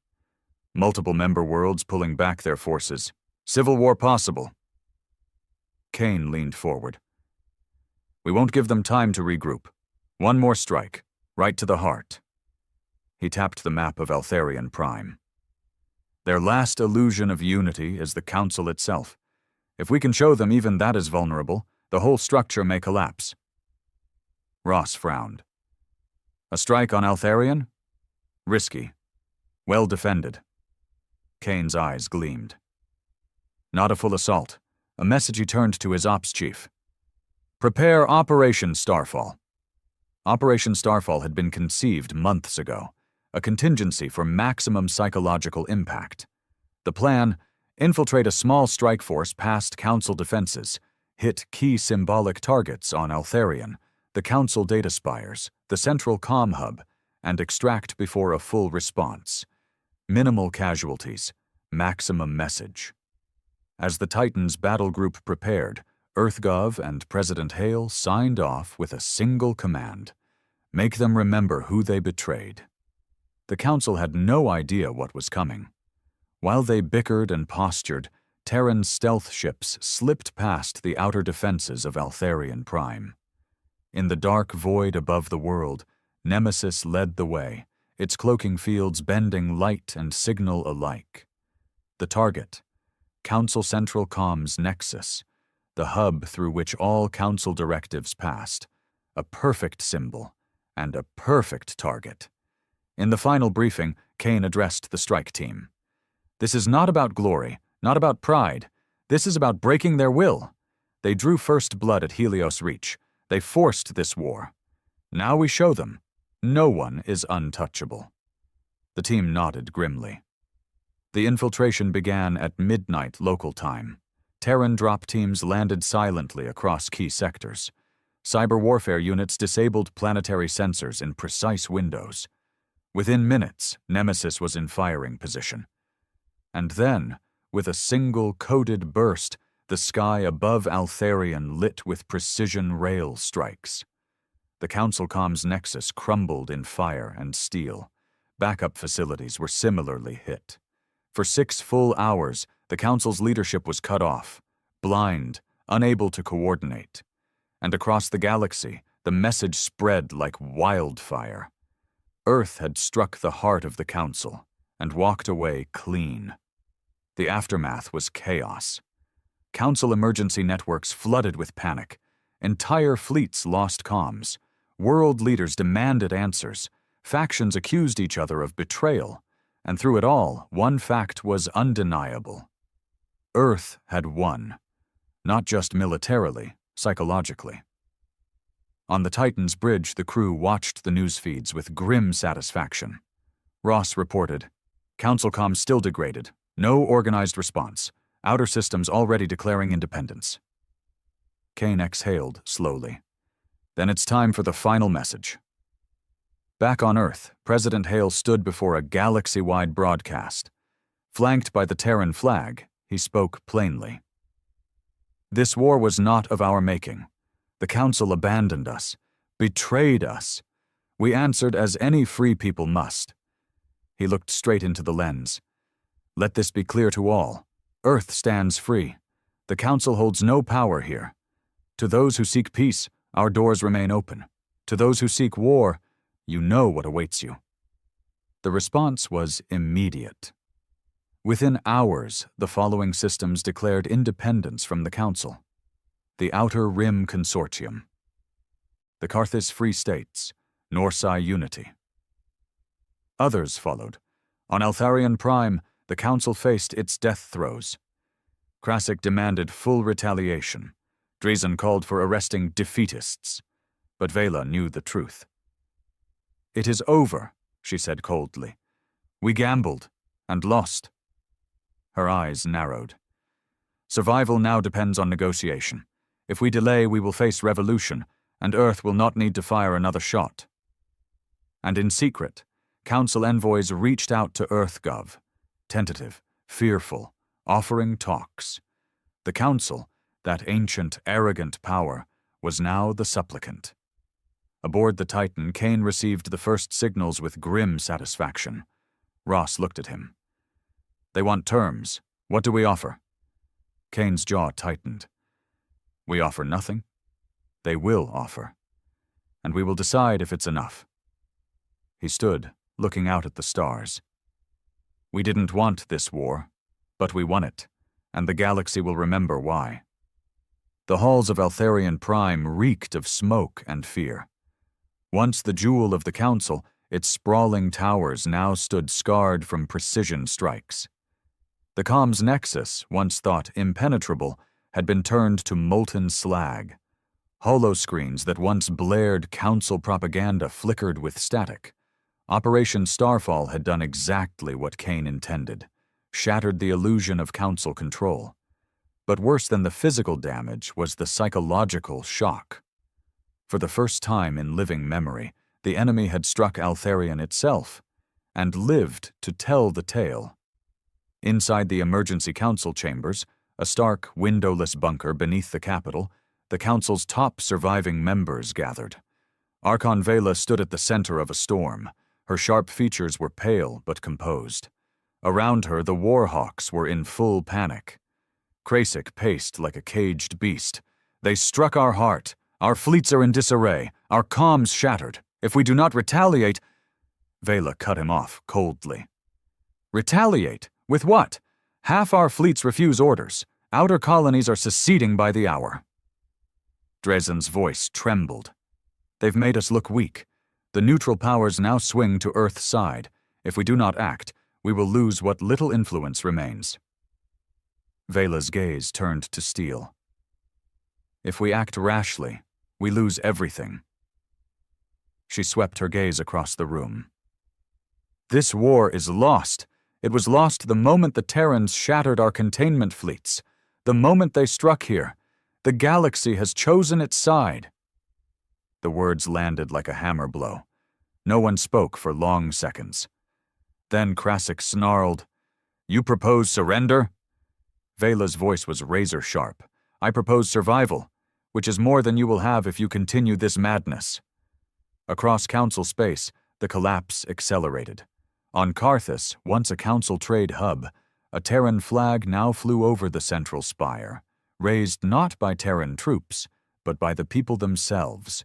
Multiple member worlds pulling back their forces. Civil war possible." Kane leaned forward. "We won't give them time to regroup. One more strike, right to the heart." He tapped the map of Altharian Prime. "Their last illusion of unity is the Council itself. If we can show them even that is vulnerable, the whole structure may collapse." Ross frowned. "A strike on Altharian? Risky. Well defended." Kane's eyes gleamed. "Not a full assault." A message he turned to his ops chief. "Prepare Operation Starfall." Operation Starfall had been conceived months ago, a contingency for maximum psychological impact. The plan: infiltrate a small strike force past Council defenses, hit key symbolic targets on Altharian, the Council data spires, the central comm hub, and extract before a full response. Minimal casualties, maximum message. As the Titan's battle group prepared, EarthGov and President Hale signed off with a single command: make them remember who they betrayed. The Council had no idea what was coming. While they bickered and postured, Terran stealth ships slipped past the outer defenses of Altharian Prime. In the dark void above the world, Nemesis led the way, its cloaking fields bending light and signal alike. The target: Council Central Comms Nexus, the hub through which all Council directives passed, a perfect symbol and a perfect target. In the final briefing, Kane addressed the strike team. "This is not about glory, not about pride. This is about breaking their will. They drew first blood at Helios Reach. They forced this war. Now we show them. No one is untouchable." The team nodded grimly. The infiltration began at midnight local time. Terran drop teams landed silently across key sectors. Cyber warfare units disabled planetary sensors in precise windows. Within minutes, Nemesis was in firing position. And then, with a single coded burst, the sky above Altharian lit with precision rail strikes. The Council Comms Nexus crumbled in fire and steel. Backup facilities were similarly hit. For 6 full hours, the Council's leadership was cut off, blind, unable to coordinate. and across the galaxy, the message spread like wildfire. Earth had struck the heart of the Council and walked away clean. The aftermath was chaos. Council emergency networks flooded with panic. Entire fleets lost comms. World leaders demanded answers. Factions accused each other of betrayal. And through it all, one fact was undeniable. Earth had won. Not just militarily, psychologically. On the Titan's bridge, the crew watched the news feeds with grim satisfaction. Ross reported, "Council comms still degraded. No organized response. Outer systems already declaring independence." Kane exhaled slowly. "Then it's time for the final message." Back on Earth, President Hale stood before a galaxy-wide broadcast. Flanked by the Terran flag, he spoke plainly. "This war was not of our making. The Council abandoned us, betrayed us. We answered as any free people must." He looked straight into the lens. "Let this be clear to all. Earth stands free. The Council holds no power here. To those who seek peace, our doors remain open. To those who seek war, you know what awaits you." The response was immediate. Within hours, the following systems declared independence from the Council. The Outer Rim Consortium, the Carthus Free States, Norsci Unity. Others followed. On Altharian Prime, the Council faced its death throes. Krasik demanded full retaliation. Drazen called for arresting defeatists. But Vela knew the truth. "It is over," she said coldly. "We gambled and lost." Her eyes narrowed. "Survival now depends on negotiation. If we delay, we will face revolution, and Earth will not need to fire another shot." And in secret, Council envoys reached out to EarthGov, tentative, fearful, offering talks. The Council, that ancient, arrogant power, was now the supplicant. Aboard the Titan, Kane received the first signals with grim satisfaction. Ross looked at him. "They want terms. What do we offer?" Kane's jaw tightened. "We offer nothing. They will offer. And we will decide if it's enough." He stood, looking out at the stars. "We didn't want this war, but we won it, and the galaxy will remember why." The halls of Altharian Prime reeked of smoke and fear. Once the jewel of the Council, its sprawling towers now stood scarred from precision strikes. The comms nexus, once thought impenetrable, had been turned to molten slag. Holoscreens that once blared Council propaganda flickered with static. Operation Starfall had done exactly what Kane intended, shattered the illusion of Council control. But worse than the physical damage was the psychological shock. For the first time in living memory, the enemy had struck Altharian itself, and lived to tell the tale. Inside the emergency council chambers, a stark, windowless bunker beneath the Capitol, the Council's top surviving members gathered. Archon Vela stood at the center of a storm. Her sharp features were pale but composed. Around her, the Warhawks were in full panic. Krasik paced like a caged beast. "They struck our heart. Our fleets are in disarray. Our comms shattered. If we do not retaliate—" Vela cut him off coldly. "Retaliate? With what? Half our fleets refuse orders. Outer colonies are seceding by the hour." Drazen's voice trembled. "They've made us look weak. The neutral powers now swing to Earth's side. If we do not act, we will lose what little influence remains." Vela's gaze turned to steel. "If we act rashly, we lose everything." She swept her gaze across the room. "This war is lost. It was lost the moment the Terrans shattered our containment fleets. The moment they struck here. The galaxy has chosen its side." The words landed like a hammer blow. No one spoke for long seconds. Then Krasik snarled, "You propose surrender?" Vela's voice was razor-sharp. "I propose survival, which is more than you will have if you continue this madness." Across Council space, the collapse accelerated. On Carthus, once a Council trade hub, a Terran flag now flew over the central spire, raised not by Terran troops, but by the people themselves.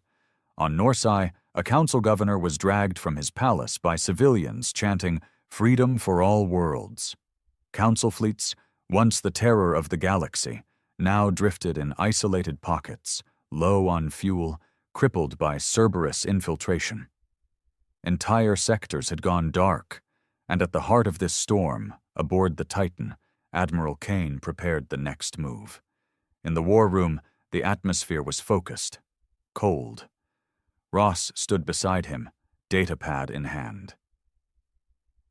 On Norsai, a council governor was dragged from his palace by civilians chanting, "Freedom for all worlds." Council fleets, once the terror of the galaxy, now drifted in isolated pockets, low on fuel, crippled by Cerberus infiltration. Entire sectors had gone dark, and at the heart of this storm, aboard the Titan, Admiral Kane prepared the next move. In the war room, the atmosphere was focused, cold. Ross stood beside him, datapad in hand.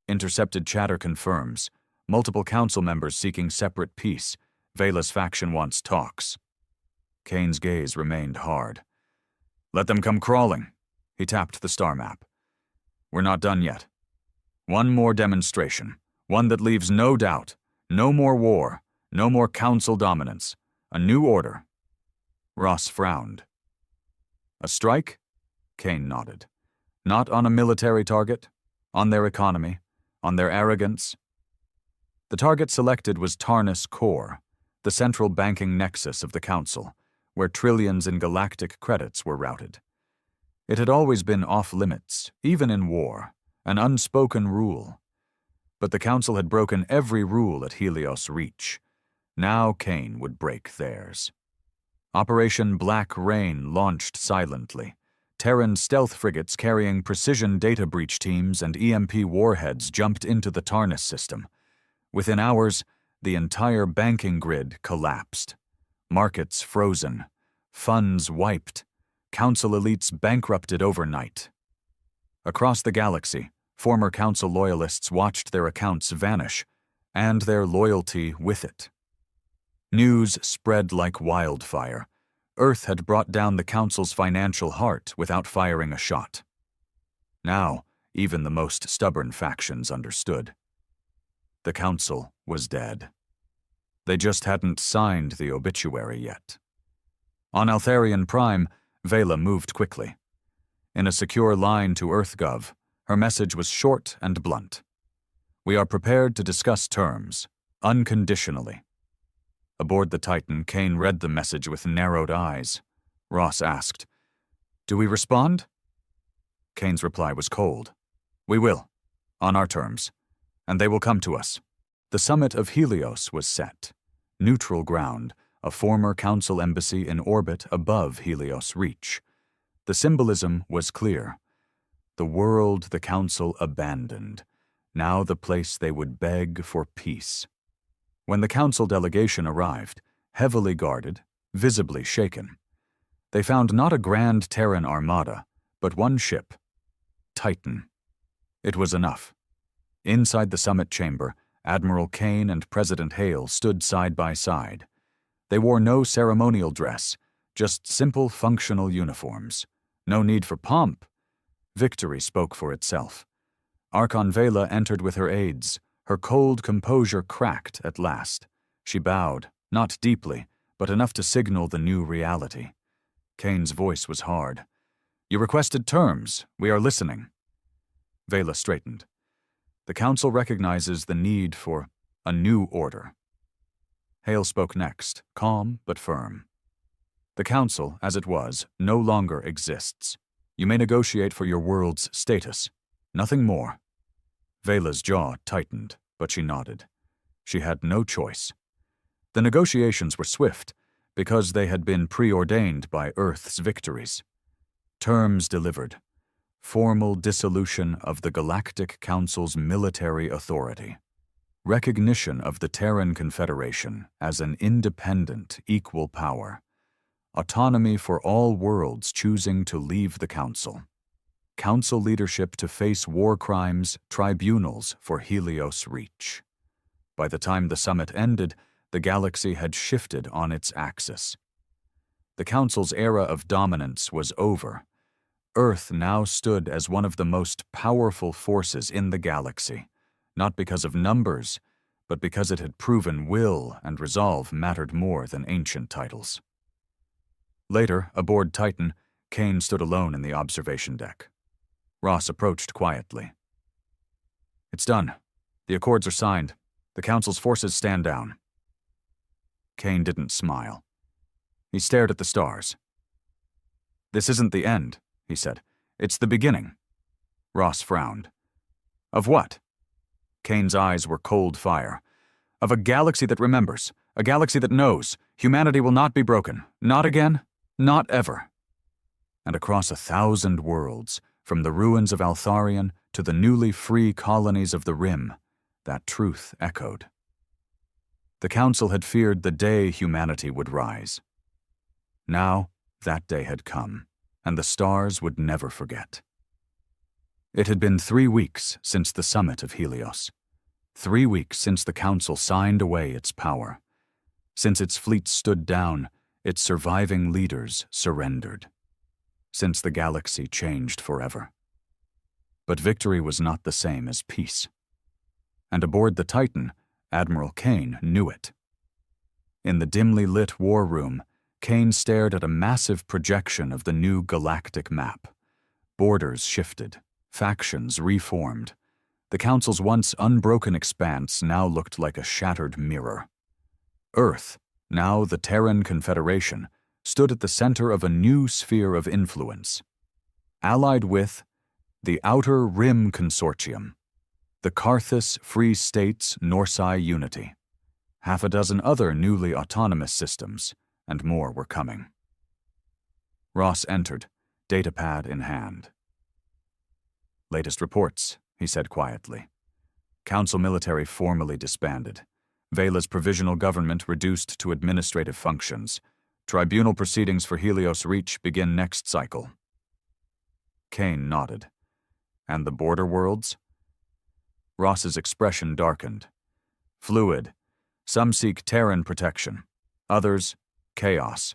Intercepted chatter confirms. Multiple council members seeking separate peace. Vela's faction wants talks. Kane's gaze remained hard. "Let them come crawling." He tapped the star map. "We're not done yet. One more demonstration. One that leaves no doubt. No more war. No more council dominance. A new order." Ross frowned. "A strike?" Kane nodded. "Not on a military target. On their economy. On their arrogance." The target selected was Tarnus Core, the central banking nexus of the Council, where trillions in galactic credits were routed. It had always been off-limits, even in war, an unspoken rule. But the Council had broken every rule at Helios Reach. Now Kane would break theirs. Operation Black Rain launched silently. Terran stealth frigates carrying precision data breach teams and EMP warheads jumped into the Tarnus system. Within hours, the entire banking grid collapsed. Markets frozen. Funds wiped. Council elites bankrupted overnight. Across the galaxy, former Council loyalists watched their accounts vanish, and their loyalty with it. News spread like wildfire. Earth had brought down the Council's financial heart without firing a shot. Now, even the most stubborn factions understood. The Council was dead. They just hadn't signed the obituary yet. On Altharian Prime, Vela moved quickly. In a secure line to EarthGov, her message was short and blunt. "We are prepared to discuss terms, unconditionally." Aboard the Titan, Kane read the message with narrowed eyes. Ross asked, "Do we respond?" Kane's reply was cold. "We will, on our terms, and they will come to us." The summit of Helios was set. Neutral ground, a former Council embassy in orbit above Helios Reach. The symbolism was clear. The world the Council abandoned, now the place they would beg for peace. When the Council delegation arrived, heavily guarded, visibly shaken, they found not a grand Terran armada, but one ship, Titan. It was enough. Inside the summit chamber, Admiral Kane and President Hale stood side by side. They wore no ceremonial dress, just simple functional uniforms. No need for pomp. Victory spoke for itself. Archon Vela entered with her aides. Her cold composure cracked at last. She bowed, not deeply, but enough to signal the new reality. Kane's voice was hard. "You requested terms. We are listening." Vela straightened. "The Council recognizes the need for a new order." Hale spoke next, calm but firm. "The Council, as it was, no longer exists. You may negotiate for your world's status. Nothing more." Vela's jaw tightened, but she nodded. She had no choice. The negotiations were swift, because they had been preordained by Earth's victories. Terms delivered. Formal dissolution of the Galactic Council's military authority. Recognition of the Terran Confederation as an independent, equal power. Autonomy for all worlds choosing to leave the Council. Council leadership to face war crimes, tribunals for Helios Reach. By the time the summit ended, the galaxy had shifted on its axis. The Council's era of dominance was over. Earth now stood as one of the most powerful forces in the galaxy, not because of numbers, but because it had proven will and resolve mattered more than ancient titles. Later, aboard Titan, Kane stood alone in the observation deck. Ross approached quietly. "It's done. The accords are signed. The Council's forces stand down." Kane didn't smile. He stared at the stars. "This isn't the end," he said. "It's the beginning." Ross frowned. "Of what?" Kane's eyes were cold fire. "Of a galaxy that remembers, a galaxy that knows. Humanity will not be broken. Not again. Not ever." And across 1,000 worlds, from the ruins of Altharion to the newly free colonies of the Rim, that truth echoed. The Council had feared the day humanity would rise. Now, that day had come, and the stars would never forget. It had been 3 weeks since the summit of Helios. 3 weeks since the Council signed away its power. Since its fleet stood down, its surviving leaders surrendered. Since the galaxy changed forever. But victory was not the same as peace. And aboard the Titan, Admiral Kane knew it. In the dimly lit war room, Kane stared at a massive projection of the new galactic map. Borders shifted, factions reformed. The Council's once unbroken expanse now looked like a shattered mirror. Earth, now the Terran Confederation, stood at the center of a new sphere of influence. Allied with the Outer Rim Consortium, the Karthus Free States Norsai Unity, 6 other newly autonomous systems, and more were coming. Ross entered, datapad in hand. "Latest reports," he said quietly. "Council military formally disbanded. Vela's provisional government reduced to administrative functions. Tribunal proceedings for Helios Reach begin next cycle." Kane nodded. "And the border worlds?" Ross's expression darkened. "Fluid. Some seek Terran protection. Others, chaos.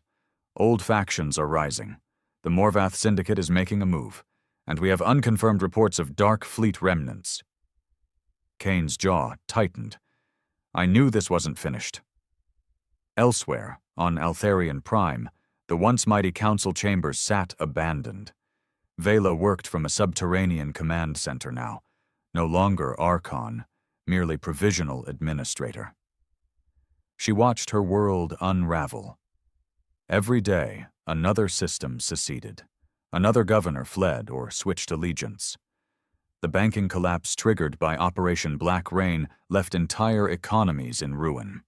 Old factions are rising. The Morvath Syndicate is making a move, and we have unconfirmed reports of Dark Fleet remnants." Kane's jaw tightened. "I knew this wasn't finished." Elsewhere, on Altharion Prime, the once mighty council chambers sat abandoned. Vela worked from a subterranean command center now, no longer Archon, merely provisional administrator. She watched her world unravel. Every day, another system seceded. Another governor fled or switched allegiance. The banking collapse triggered by Operation Black Rain left entire economies in ruin.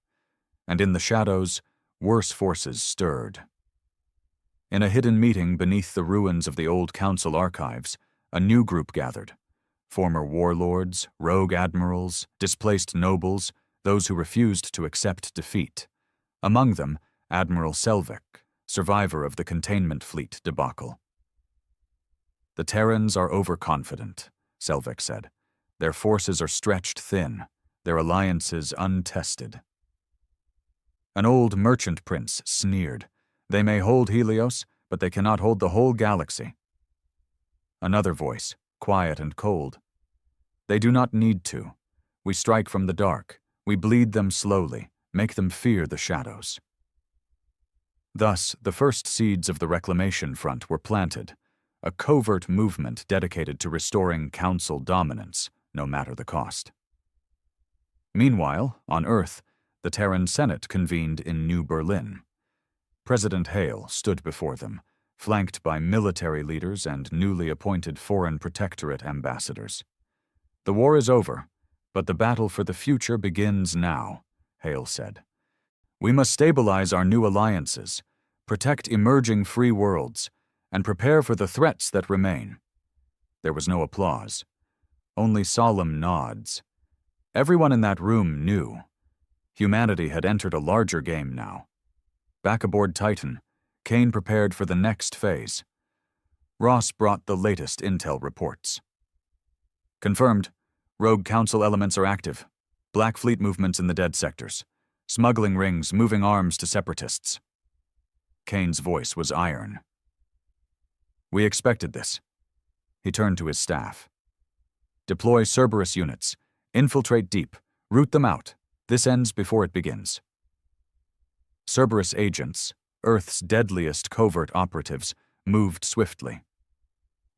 And in the shadows, worse forces stirred. In a hidden meeting beneath the ruins of the old council archives, a new group gathered. Former warlords, rogue admirals, displaced nobles, those who refused to accept defeat. Among them, Admiral Selvek, survivor of the containment fleet debacle. "The Terrans are overconfident," Selvek said. "Their forces are stretched thin, their alliances untested." An old merchant prince sneered. "They may hold Helios, but they cannot hold the whole galaxy." Another voice, quiet and cold. "They do not need to. We strike from the dark. We bleed them slowly, make them fear the shadows." Thus, the first seeds of the Reclamation Front were planted, a covert movement dedicated to restoring council dominance, no matter the cost. Meanwhile, on Earth, the Terran Senate convened in New Berlin. President Hale stood before them, flanked by military leaders and newly appointed foreign protectorate ambassadors. "The war is over, but the battle for the future begins now," Hale said. "We must stabilize our new alliances, protect emerging free worlds, and prepare for the threats that remain." There was no applause, only solemn nods. Everyone in that room knew. Humanity had entered a larger game now. Back aboard Titan, Kane prepared for the next phase. Ross brought the latest intel reports. "Confirmed. Rogue Council elements are active. Black Fleet movements in the dead sectors. Smuggling rings moving arms to separatists." Kane's voice was iron. "We expected this." He turned to his staff. "Deploy Cerberus units. Infiltrate deep. Root them out. This ends before it begins." Cerberus agents, Earth's deadliest covert operatives, moved swiftly.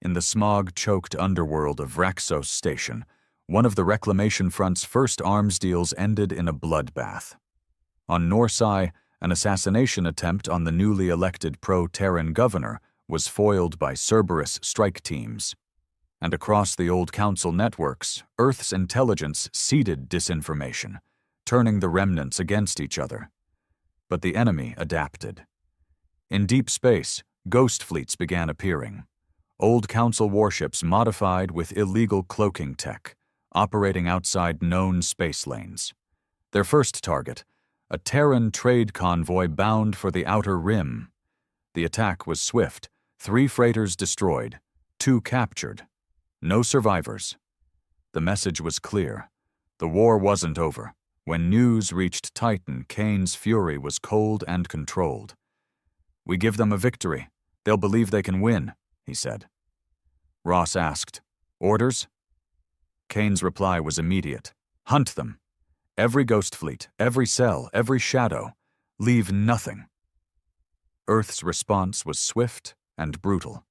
In the smog-choked underworld of Vraxos Station, one of the Reclamation Front's first arms deals ended in a bloodbath. On Norsai, an assassination attempt on the newly elected pro-Terran governor was foiled by Cerberus strike teams. And across the old Council networks, Earth's intelligence seeded disinformation, turning the remnants against each other. But the enemy adapted. In deep space, ghost fleets began appearing. Old Council warships modified with illegal cloaking tech, operating outside known space lanes. Their first target, a Terran trade convoy bound for the Outer Rim. The attack was swift, 3 freighters destroyed, 2 captured. No survivors. The message was clear. The war wasn't over. When news reached Titan, Kane's fury was cold and controlled. "We give them a victory. They'll believe they can win," he said. Ross asked, "Orders?" Kane's reply was immediate. "Hunt them. Every ghost fleet, every cell, every shadow. Leave nothing." Earth's response was swift and brutal.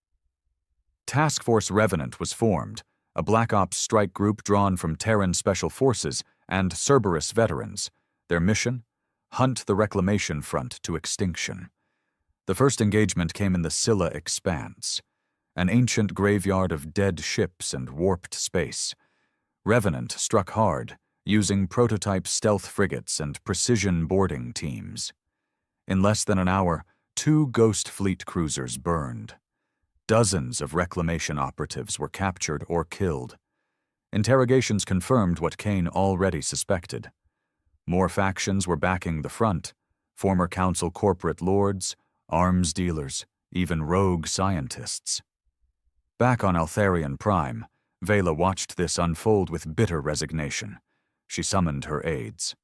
Task Force Revenant was formed, a Black Ops strike group drawn from Terran Special Forces and Cerberus veterans. Their mission? Hunt the Reclamation Front to extinction. The first engagement came in the Scylla Expanse, an ancient graveyard of dead ships and warped space. Revenant struck hard, using prototype stealth frigates and precision boarding teams. In less than an hour, 2 Ghost Fleet cruisers burned. Dozens of reclamation operatives were captured or killed. Interrogations confirmed what Kane already suspected. More factions were backing the front, former Council corporate lords, arms dealers, even rogue scientists. Back on Altharian Prime, Vela watched this unfold with bitter resignation. She summoned her aides.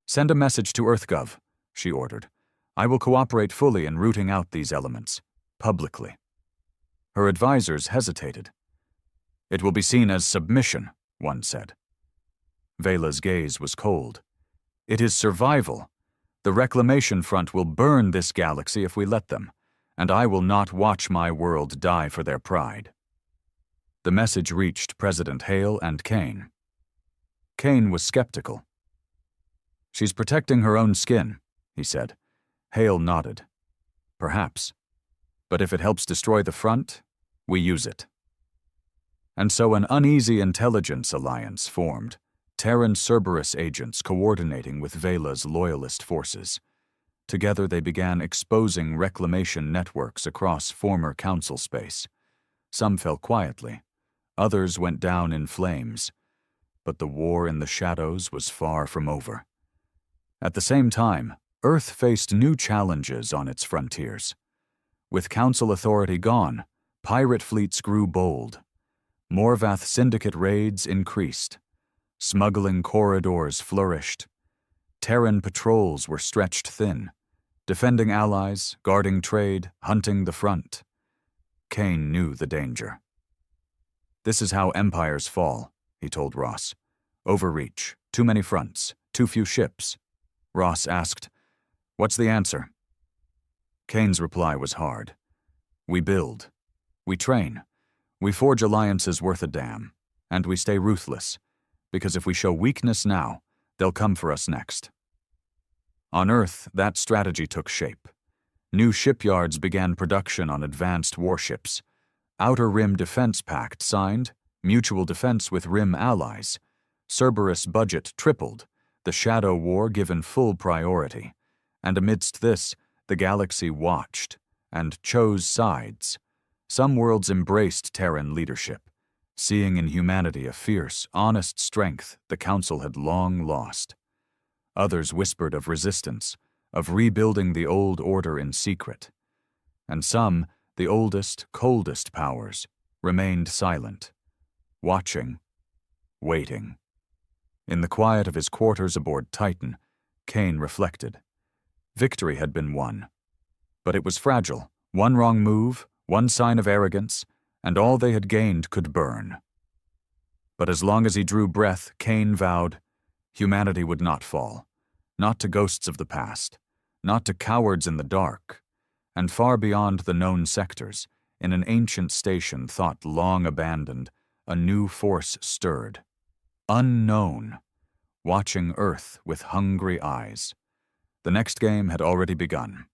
"Send a message to EarthGov," she ordered. "I will cooperate fully in rooting out these elements, publicly." Her advisors hesitated. "It will be seen as submission," one said. Vela's gaze was cold. "It is survival. The Reclamation Front will burn this galaxy if we let them, and I will not watch my world die for their pride." The message reached President Hale and Kane. Kane was skeptical. "She's protecting her own skin," he said. Hale nodded. "Perhaps. But if it helps destroy the front, we use it." And so an uneasy intelligence alliance formed, Terran Cerberus agents coordinating with Vela's loyalist forces. Together they began exposing reclamation networks across former Council space. Some fell quietly, others went down in flames. But the war in the shadows was far from over. At the same time, Earth faced new challenges on its frontiers. With Council authority gone, pirate fleets grew bold. Morvath Syndicate raids increased. Smuggling corridors flourished. Terran patrols were stretched thin, defending allies, guarding trade, hunting the front. Kane knew the danger. "This is how empires fall," he told Ross. "Overreach, too many fronts, too few ships." Ross asked, "What's the answer?" Kane's reply was hard. "We build. We train. We forge alliances worth a damn. And we stay ruthless. Because if we show weakness now, they'll come for us next." On Earth, that strategy took shape. New shipyards began production on advanced warships. Outer Rim Defense Pact signed, mutual defense with Rim allies. Cerberus budget tripled, the Shadow War given full priority. And amidst this, the galaxy watched and chose sides. Some worlds embraced Terran leadership, seeing in humanity a fierce, honest strength the Council had long lost. Others whispered of resistance, of rebuilding the old order in secret. And some, the oldest, coldest powers, remained silent, watching, waiting. In the quiet of his quarters aboard Titan, Kane reflected. Victory had been won. But it was fragile. One wrong move, one sign of arrogance, and all they had gained could burn. But as long as he drew breath, Kane vowed, humanity would not fall. Not to ghosts of the past, not to cowards in the dark. And far beyond the known sectors, in an ancient station thought long abandoned, a new force stirred. Unknown, watching Earth with hungry eyes. The next game had already begun.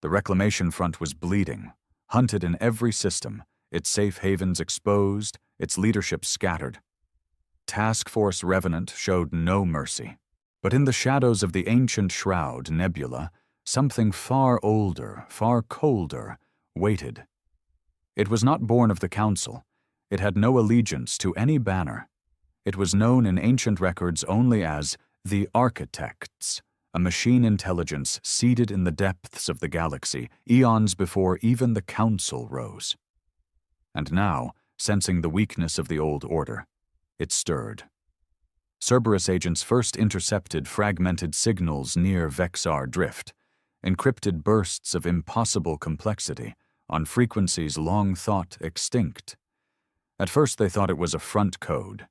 The Reclamation Front was bleeding, hunted in every system, its safe havens exposed, its leadership scattered. Task Force Revenant showed no mercy. But in the shadows of the ancient Shroud Nebula, something far older, far colder, waited. It was not born of the Council. It had no allegiance to any banner. It was known in ancient records only as the Architects, a machine intelligence seated in the depths of the galaxy, eons before even the Council rose. And now, sensing the weakness of the old order, it stirred. Cerberus agents first intercepted fragmented signals near Vexar Drift, encrypted bursts of impossible complexity on frequencies long thought extinct. At first they thought it was a front code.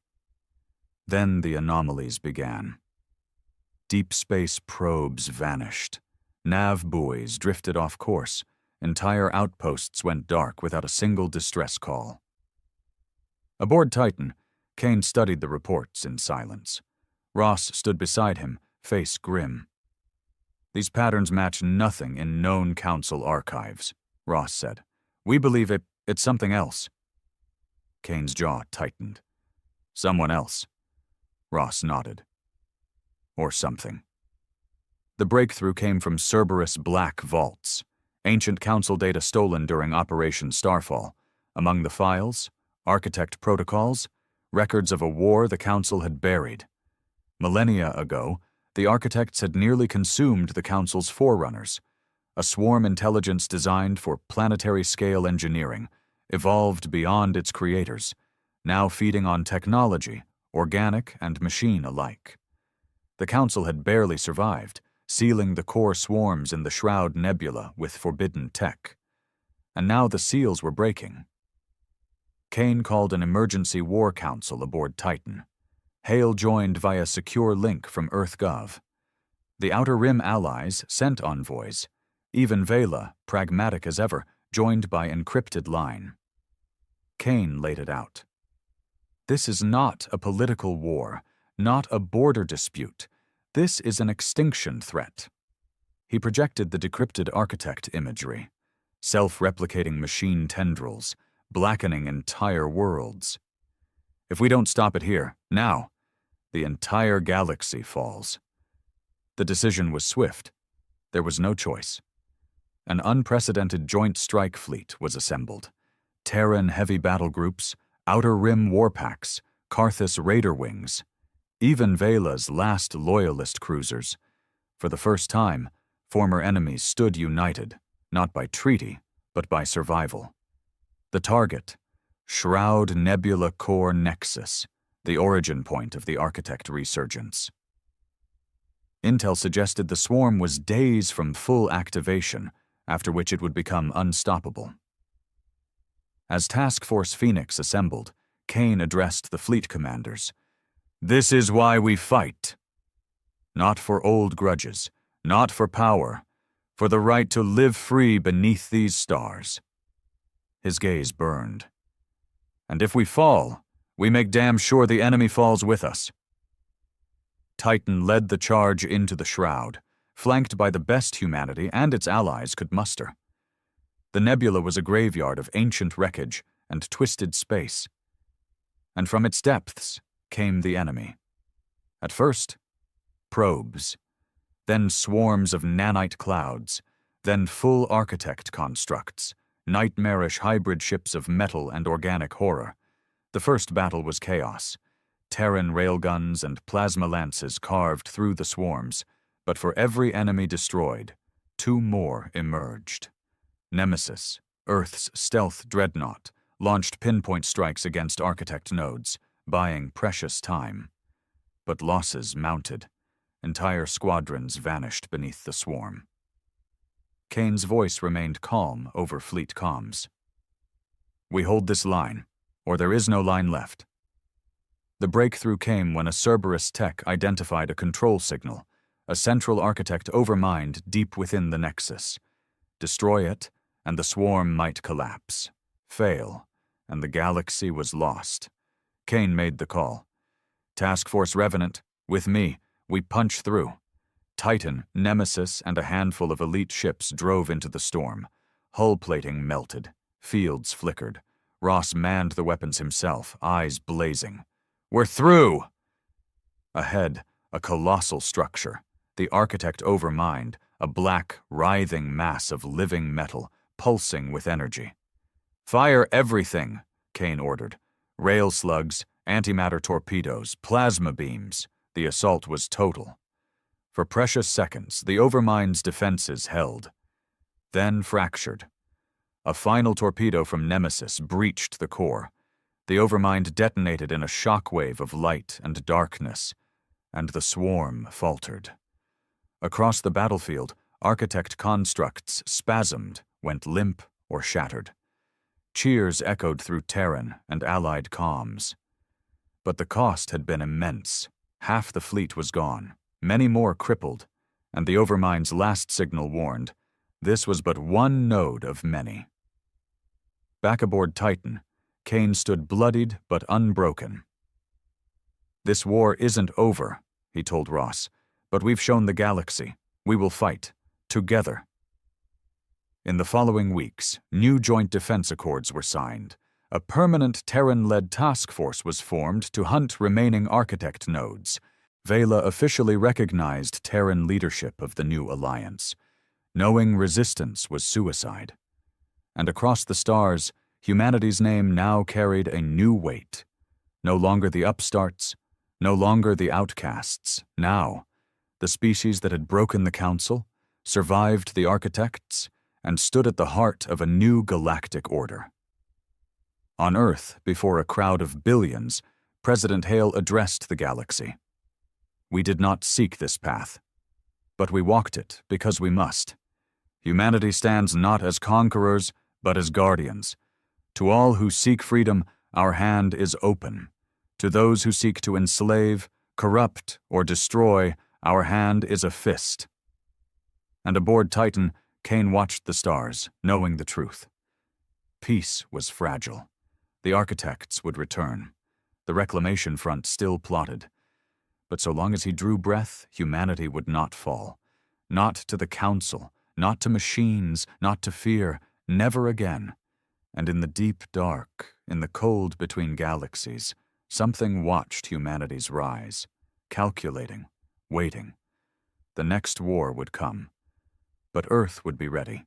Then the anomalies began. Deep space probes vanished. Nav buoys drifted off course. Entire outposts went dark without a single distress call. Aboard Titan, Kane studied the reports in silence. Ross stood beside him, face grim. "These patterns match nothing in known Council archives," Ross said. "We believe it's something else." Kane's jaw tightened. "Someone else." Ross nodded. "Or something." The breakthrough came from Cerberus black vaults, ancient Council data stolen during Operation Starfall. Among the files, Architect protocols, records of a war the Council had buried. Millennia ago, the Architects had nearly consumed the Council's forerunners, a swarm intelligence designed for planetary-scale engineering, evolved beyond its creators, now feeding on technology, organic and machine alike. The Council had barely survived, sealing the core swarms in the Shroud Nebula with forbidden tech. And now the seals were breaking. Kane called an emergency war council aboard Titan. Hale joined via secure link from EarthGov. The Outer Rim allies sent envoys. Even Vela, pragmatic as ever, joined by encrypted line. Kane laid it out. This is not a political war, not a border dispute. This is an extinction threat. He projected the decrypted architect imagery. Self-replicating machine tendrils, blackening entire worlds. If we don't stop it here, now, the entire galaxy falls. The decision was swift. There was no choice. An unprecedented joint strike fleet was assembled. Terran heavy battle groups, Outer Rim warpacks, Karthus raider wings, even Vela's last loyalist cruisers. For the first time, former enemies stood united, not by treaty, but by survival. The target, Shroud Nebula Core Nexus, the origin point of the Architect resurgence. Intel suggested the swarm was days from full activation, after which it would become unstoppable. As Task Force Phoenix assembled, Kane addressed the fleet commanders. "This is why we fight. Not for old grudges, not for power, for the right to live free beneath these stars." His gaze burned. "And if we fall, we make damn sure the enemy falls with us." Titan led the charge into the Shroud, flanked by the best humanity and its allies could muster. The nebula was a graveyard of ancient wreckage and twisted space. And from its depths came the enemy. At first, probes, then swarms of nanite clouds, then full architect constructs, nightmarish hybrid ships of metal and organic horror. The first battle was chaos. Terran railguns and plasma lances carved through the swarms, but for every enemy destroyed, 2 more emerged. Nemesis, Earth's stealth dreadnought, launched pinpoint strikes against architect nodes, buying precious time. But losses mounted. Entire squadrons vanished beneath the swarm. Kane's voice remained calm over fleet comms. "We hold this line, or there is no line left." The breakthrough came when a Cerberus tech identified a control signal, a central architect overmined deep within the Nexus. Destroy it, and the swarm might collapse. Fail, and the galaxy was lost. Kane made the call. "Task Force Revenant, with me, we punch through." Titan, Nemesis, and a handful of elite ships drove into the storm. Hull plating melted. Fields flickered. Ross manned the weapons himself, eyes blazing. "We're through!" Ahead, a colossal structure. The architect overmined, a black, writhing mass of living metal, pulsing with energy. "Fire everything," Kane ordered. Rail slugs, antimatter torpedoes, plasma beams. The assault was total. For precious seconds, the Overmind's defenses held. Then fractured. A final torpedo from Nemesis breached the core. The Overmind detonated in a shockwave of light and darkness, and the swarm faltered. Across the battlefield, architect constructs spasmed, went limp, or shattered. Cheers echoed through Terran and Allied comms. But the cost had been immense. Half the fleet was gone, many more crippled, and the Overmind's last signal warned, this was but one node of many. Back aboard Titan, Kane stood bloodied but unbroken. "This war isn't over," he told Ross, "but we've shown the galaxy. We will fight. Together." In the following weeks, new joint defense accords were signed. A permanent Terran-led task force was formed to hunt remaining architect nodes. Vela officially recognized Terran leadership of the new alliance. Knowing resistance was suicide. And across the stars, humanity's name now carried a new weight. No longer the upstarts, no longer the outcasts. Now, the species that had broken the Council, survived the architects, and stood at the heart of a new galactic order. On Earth, before a crowd of billions, President Hale addressed the galaxy. "We did not seek this path, but we walked it because we must. Humanity stands not as conquerors, but as guardians. To all who seek freedom, our hand is open. To those who seek to enslave, corrupt, or destroy, our hand is a fist." And aboard Titan, Kane watched the stars, knowing the truth. Peace was fragile. The architects would return. The reclamation front still plotted. But so long as he drew breath, humanity would not fall. Not to the Council, not to machines, not to fear, never again. And in the deep dark, in the cold between galaxies, something watched humanity's rise, calculating, waiting. The next war would come. But Earth would be ready.